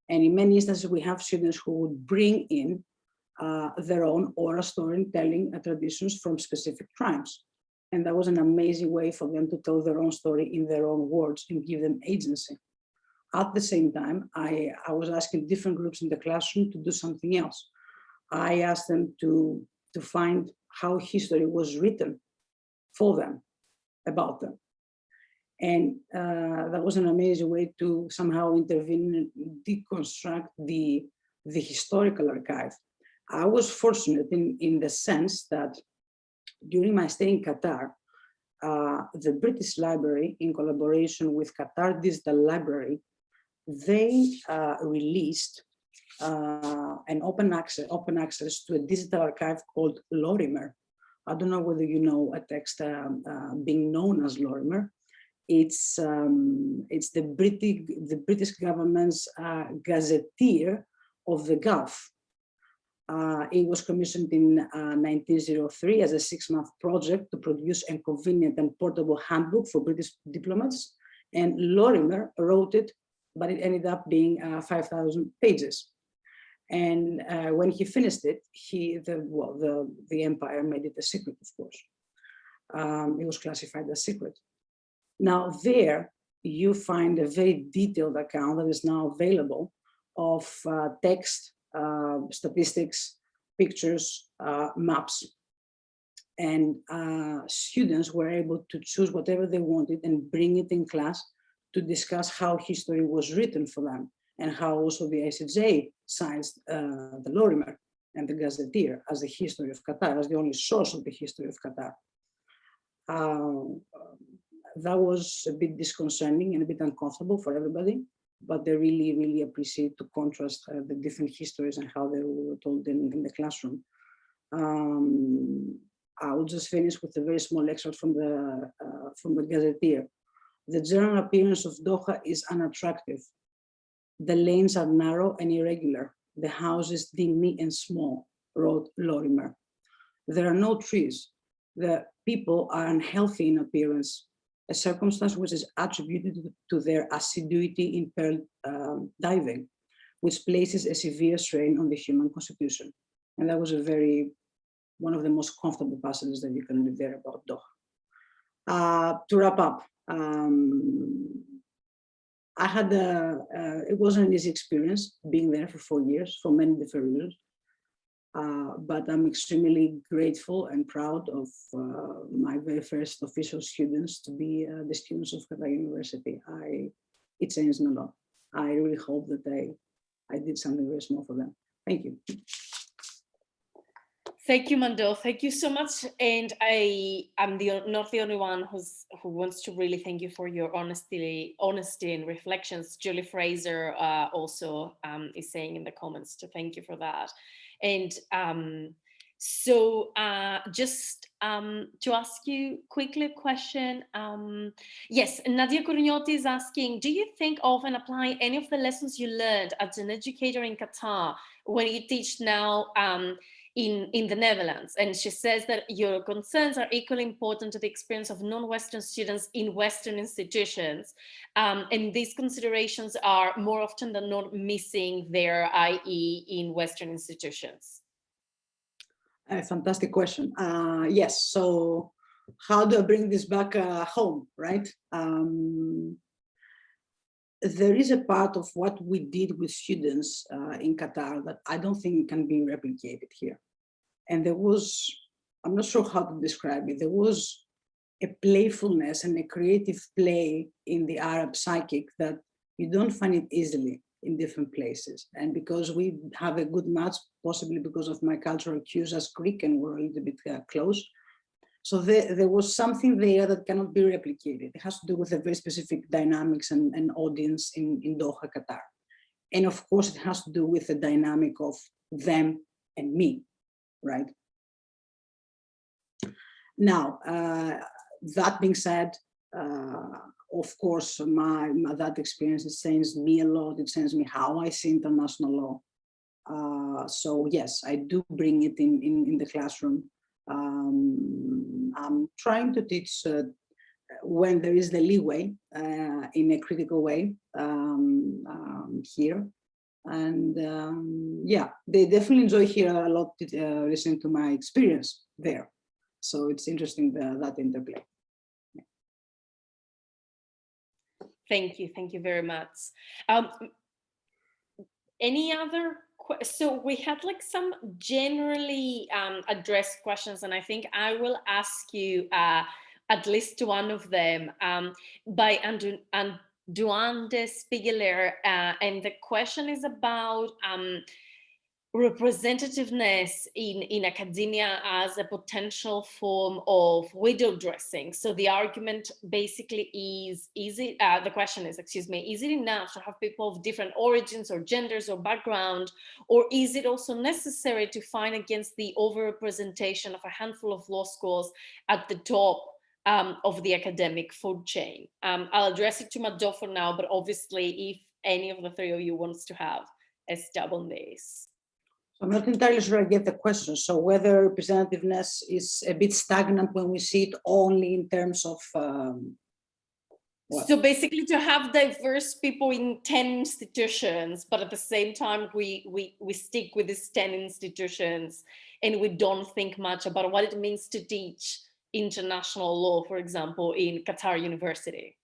And in many instances, we have students who would bring in their own oral storytelling traditions from specific tribes. And that was an amazing way for them to tell their own story in their own words and give them agency. At the same time, I was asking different groups in the classroom to do something else. I asked them to find how history was written for them, about them. And that was an amazing way to somehow intervene and deconstruct the historical archive. I was fortunate in the sense that during my stay in Qatar, the British Library, in collaboration with Qatar Digital Library, they released an open access to a digital archive called Lorimer. I don't know whether you know a text being known as Lorimer. It's the British government's Gazetteer of the Gulf. It was commissioned in 1903 as a 6-month project to produce a convenient and portable handbook for British diplomats. And Lorimer wrote it, but it ended up being 5,000 pages. And when he finished it, the empire made it a secret, of course. It was classified as secret. Now there, you find a very detailed account that is now available of text, statistics, pictures, maps. And students were able to choose whatever they wanted and bring it in class to discuss how history was written for them and how also the ICJ signs the Lorimer and the Gazetteer as the history of Qatar, as the only source of the history of Qatar. That was a bit disconcerting and a bit uncomfortable for everybody, but they really, really appreciate to contrast the different histories and how they were told in the classroom. I will just finish with a very small excerpt from the Gazetteer. The general appearance of Doha is unattractive. The lanes are narrow and irregular. The houses dimly and small, wrote Lorimer. There are no trees. The people are unhealthy in appearance, a circumstance which is attributed to their assiduity in pearl diving, which places a severe strain on the human constitution. And that was one of the most comfortable passages that you can read there about Doha. To wrap up, I had it wasn't an easy experience being there for 4 years for many different reasons. But I'm extremely grateful and proud of my very first official students to be the students of Qatar University. It changed me a lot. I really hope that I did something very small for them. Thank you. Thank you, Mando. Thank you so much. And I'm not the only one who wants to really thank you for your honesty and reflections. Julie Fraser also is saying in the comments to thank you for that. And just to ask you quickly a question. Yes, Nadia Kournioti is asking, do you think of and apply any of the lessons you learned as an educator in Qatar when you teach now in the Netherlands? And she says that your concerns are equally important to the experience of non-Western students in Western institutions. And these considerations are more often than not missing there, i.e. in Western institutions. A fantastic question. Yes, so how do I bring this back home, right? There is a part of what we did with students in Qatar that I don't think can be replicated here. And there was, I'm not sure how to describe it, there was a playfulness and a creative play in the Arab psychic that you don't find it easily in different places. And because we have a good match, possibly because of my cultural cues as Greek and we're a little bit close. So there was something there that cannot be replicated. It has to do with a very specific dynamics and audience in Doha, Qatar. And of course, it has to do with the dynamic of them and me, right? Now, that being said, of course, that experience, it changed me a lot. It changed me how I see international law. So yes, I do bring it in the classroom. I'm trying to teach when there is the leeway in a critical way here. And yeah, they definitely enjoy here a lot listening to my experience there. So it's interesting that interplay. Thank you very much. Any other? So we had like some generally addressed questions, and I think I will ask you at least one of them by Duande Spiegeler, and the question is about representativeness in academia as a potential form of window dressing. So the argument basically is it, the question is, excuse me, is it enough to have people of different origins or genders or background, or is it also necessary to fight against the overrepresentation of a handful of law schools at the top of the academic food chain? I'll address it to Mado for now, but obviously if any of the three of you wants to have a stab on this. I'm not entirely sure I get the question. So whether representativeness is a bit stagnant when we see it only in terms of what? So basically to have diverse people in 10 institutions, but at the same time, we stick with these 10 institutions and we don't think much about what it means to teach international law, for example, in Qatar University.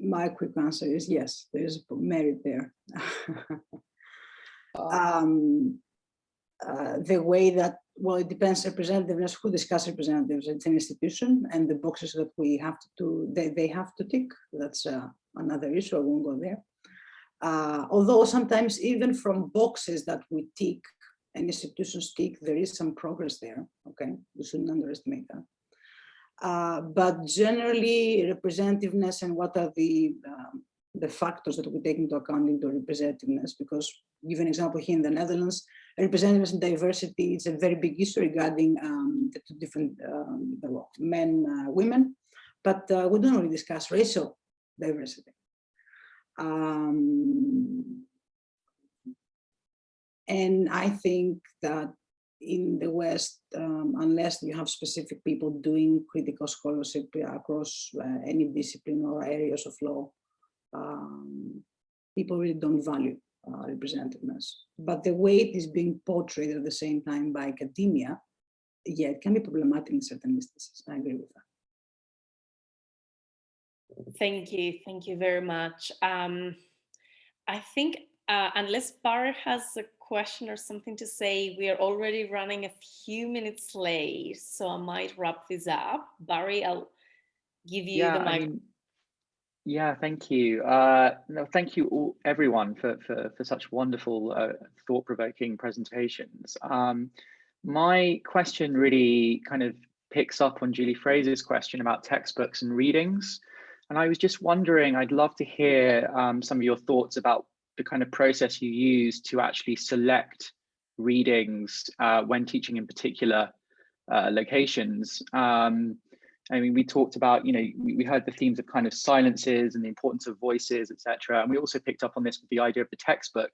My quick answer is yes, there is merit there. The way that, well, it depends representativeness, who discusses representatives. It's an institution and the boxes that we have to do, they have to tick. That's another issue, I won't go there. Although sometimes even from boxes that we tick and institutions tick, there is some progress there, okay? We shouldn't underestimate that. But generally representativeness and what are the factors that we take into account into representativeness, because give an example here in the Netherlands, representativeness and diversity is a very big issue regarding the two different men, women, but we don't really discuss racial diversity. And I think that in the West, unless you have specific people doing critical scholarship across any discipline or areas of law, people really don't value representativeness. But the way it is being portrayed at the same time by academia, yeah, it can be problematic in certain instances. I agree with that. Thank you very much. I think unless Barry has a question or something to say, we are already running a few minutes late, so I might wrap this up. Barry, I'll give you the mic. Yeah, thank you. No, thank you all, everyone, for such wonderful, thought-provoking presentations. My question really kind of picks up on Julie Fraser's question about textbooks and readings. And I was just wondering, I'd love to hear some of your thoughts about the kind of process you use to actually select readings when teaching in particular locations. I mean, we talked about, you know, we heard the themes of kind of silences and the importance of voices, etc. And we also picked up on this with the idea of the textbook.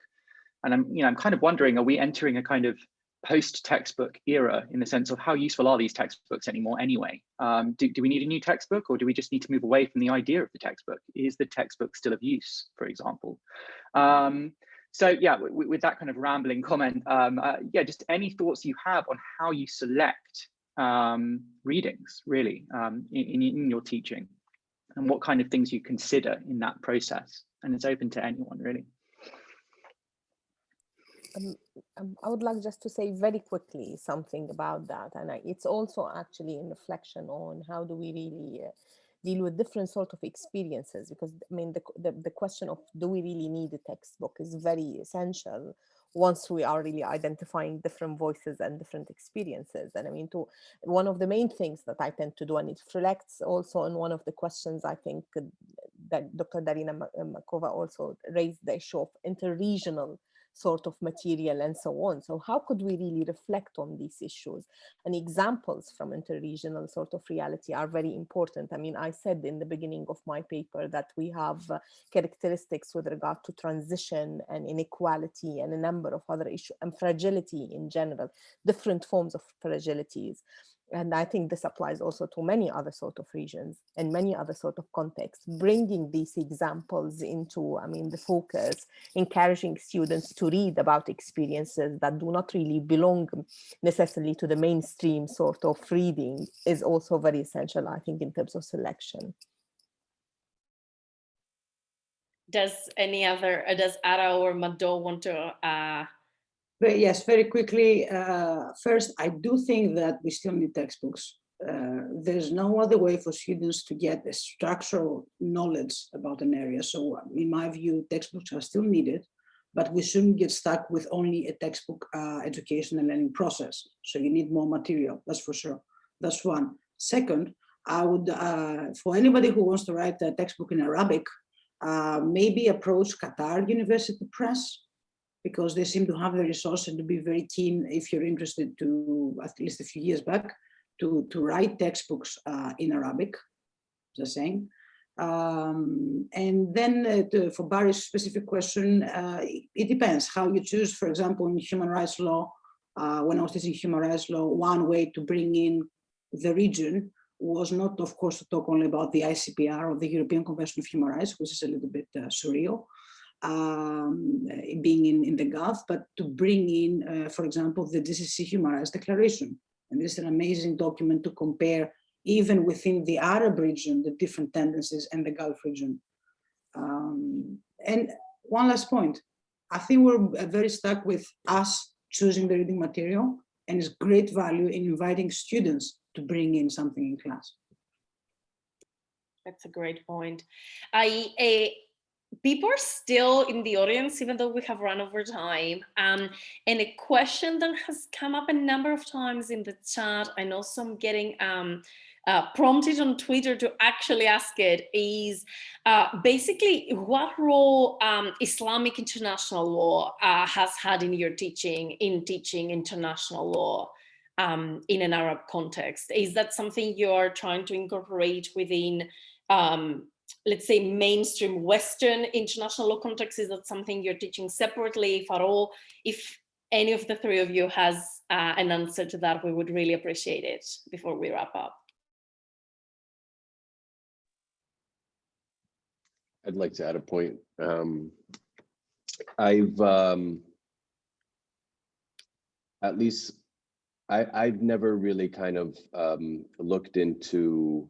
And I'm kind of wondering, are we entering a kind of post-textbook era in the sense of how useful are these textbooks anymore anyway? Do we need a new textbook, or do we just need to move away from the idea of the textbook? Is the textbook still of use, for example? So yeah, with that kind of rambling comment, yeah, just any thoughts you have on how you select readings, really, in your teaching, and what kind of things you consider in that process. And it's open to anyone, really. I would like just to say very quickly something about that, and it's also actually in reflection on how do we really deal with different sort of experiences, because I mean the question of do we really need a textbook is very essential once we are really identifying different voices and different experiences. And I mean, one of the main things that I tend to do, and it reflects also on one of the questions I think that Dr. Darina Makova also raised, the issue of interregional sort of material and so on. So how could we really reflect on these issues? And examples from interregional sort of reality are very important. I mean, I said in the beginning of my paper that we have characteristics with regard to transition and inequality and a number of other issues, and fragility in general, different forms of fragilities. And I think this applies also to many other sort of regions and many other sort of contexts, bringing these examples into, I mean, the focus, encouraging students to read about experiences that do not really belong necessarily to the mainstream sort of reading is also very essential, I think, in terms of selection. Does Ara or Mado want to Yes, very quickly. First, I do think that we still need textbooks. There's no other way for students to get a structural knowledge about an area. So in my view, textbooks are still needed, but we shouldn't get stuck with only a textbook education and learning process. So you need more material, that's for sure. That's one. Second, I would, for anybody who wants to write a textbook in Arabic, maybe approach Qatar University Press, because they seem to have the resource and to be very keen, if you're interested, to, at least a few years back, to write textbooks in Arabic, just saying. And then for Barry's specific question, it depends how you choose. For example, in human rights law, when I was teaching human rights law, one way to bring in the region was not, of course, to talk only about the ICPR or the European Convention of Human Rights, which is a little bit surreal, being in the Gulf, but to bring in, for example, the GCC Human Rights Declaration. And this is an amazing document to compare, even within the Arab region, the different tendencies, and the Gulf region. And one last point, I think we're very stuck with us choosing the reading material, and it's great value in inviting students to bring in something in class. That's a great point. People are still in the audience, even though we have run over time. And a question that has come up a number of times in the chat, and also I'm getting prompted on Twitter to actually ask it, is basically what role Islamic international law has had in your teaching, international law in an Arab context? Is that something you're trying to incorporate within let's say mainstream Western international law context? Is that something you're teaching separately, if at all? If any of the three of you has an answer to that, we would really appreciate it before we wrap up. I'd like to add a point. I've at least I've never really kind of looked into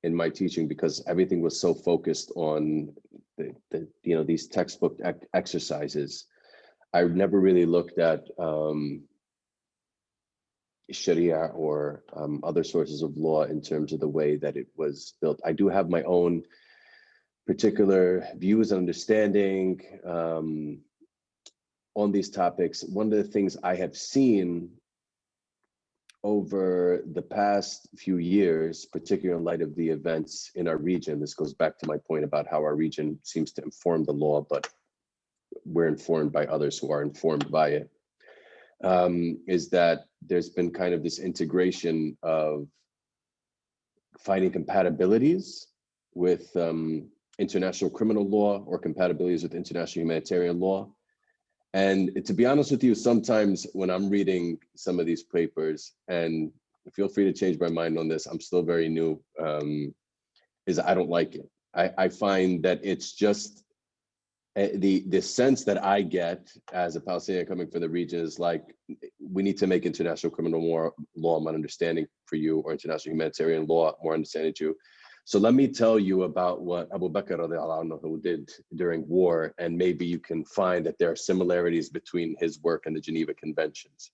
in my teaching because everything was so focused on these textbook exercises. I never really looked at Sharia or other sources of law in terms of the way that it was built. I do have my own particular views and understanding on these topics. One of the things I have seen over the past few years, particularly in light of the events in our region, this goes back to my point about how our region seems to inform the law, but we're informed by others who are informed by it, is that there's been kind of this integration of finding compatibilities with international criminal law or compatibilities with international humanitarian law. And to be honest with you, sometimes when I'm reading some of these papers, and feel free to change my mind on this, I'm still very new, is I don't like it. I find that it's just the sense that I get as a Palestinian coming from the region is like, we need to make international criminal law more understanding for you, or international humanitarian law more understanding to you. So let me tell you about what Abu Bakr radiallahu anhu did during war, and maybe you can find that there are similarities between his work and the Geneva Conventions.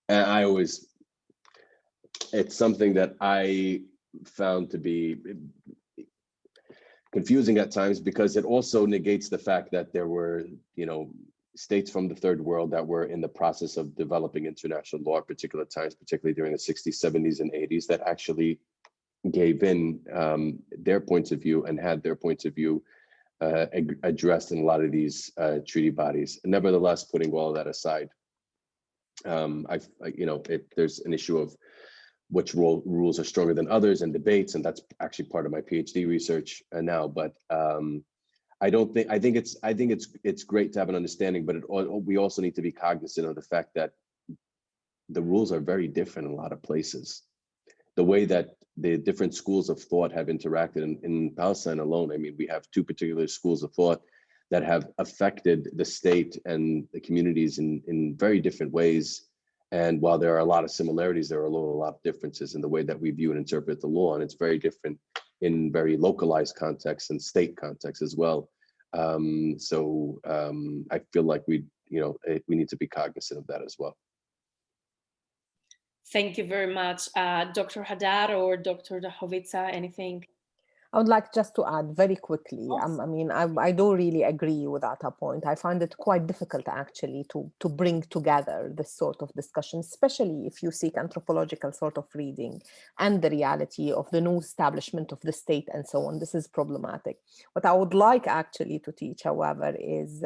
And it's something that I found to be confusing at times, because it also negates the fact that there were, states from the third world that were in the process of developing international law at particular times, particularly during the 60s, 70s, and 80s, that actually gave in their points of view and had their points of view addressed in a lot of these treaty bodies. Nevertheless, putting all of that aside, there's an issue of which rules are stronger than others and debates, and that's actually part of my PhD research now. But I think it's great to have an understanding, but we also need to be cognizant of the fact that the rules are very different in a lot of places. The way that the different schools of thought have interacted in Palestine alone. I mean, we have two particular schools of thought that have affected the state and the communities in very different ways. And while there are a lot of similarities, there are a lot of differences in the way that we view and interpret the law. And it's very different in very localized contexts and state contexts as well. I feel like we need to be cognizant of that as well. Thank you very much. Dr. Haddad or Dr. Howitzer, anything? I would like just to add very quickly. Yes. I don't really agree with that point. I find it quite difficult actually to bring together this sort of discussion, especially if you seek anthropological sort of reading and the reality of the new establishment of the state and so on. This is problematic. What I would like actually to teach, however, is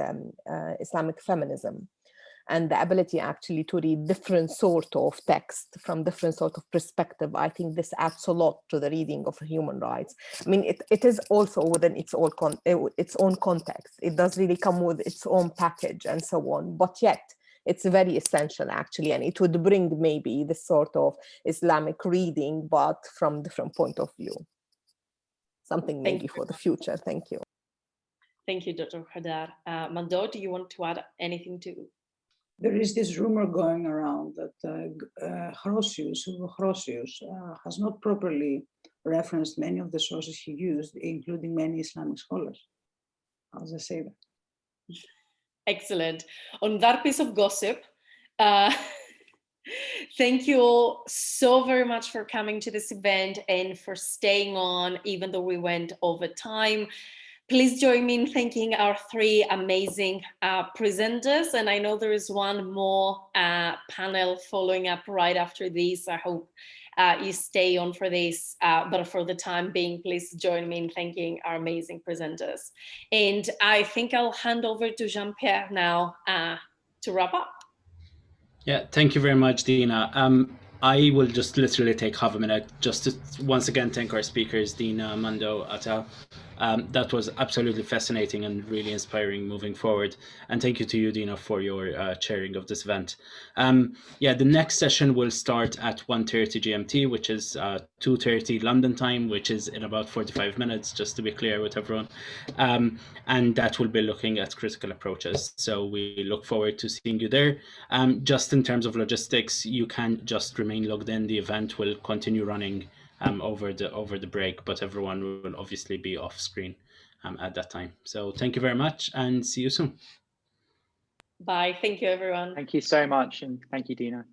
Islamic feminism, and the ability actually to read different sort of text from different sort of perspective. I think this adds a lot to the reading of human rights. I mean, it is also within its own context. It does really come with its own package and so on, but yet it's very essential actually, and it would bring maybe this sort of Islamic reading, but from different point of view. Something maybe for the future. Thank you. Thank you, Dr. Haddad. Mando, do you want to add anything to? There is this rumor going around that Hrosius has not properly referenced many of the sources he used, including many Islamic scholars. How does I say that? Excellent. On that piece of gossip, thank you all so very much for coming to this event and for staying on, even though we went over time. Please join me in thanking our three amazing presenters. And I know there is one more panel following up right after this. I hope you stay on for this. But for the time being, please join me in thanking our amazing presenters. And I think I'll hand over to Jean-Pierre now to wrap up. Yeah, thank you very much, Dina. I will just literally take half a minute just to once again thank our speakers, Dina, Mando, Atal. That was absolutely fascinating and really inspiring moving forward. And thank you to you, Dina, for your chairing of this event. The next session will start at 1:30 GMT, which is 2:30 London time, which is in about 45 minutes, just to be clear with everyone. And that will be looking at critical approaches. So we look forward to seeing you there. Just in terms of logistics, you can just remain logged in. The event will continue running over the break, but everyone will obviously be off screen at that time. So thank you very much, and see you soon. Bye. Thank you, everyone. Thank you so much, and thank you, Dina.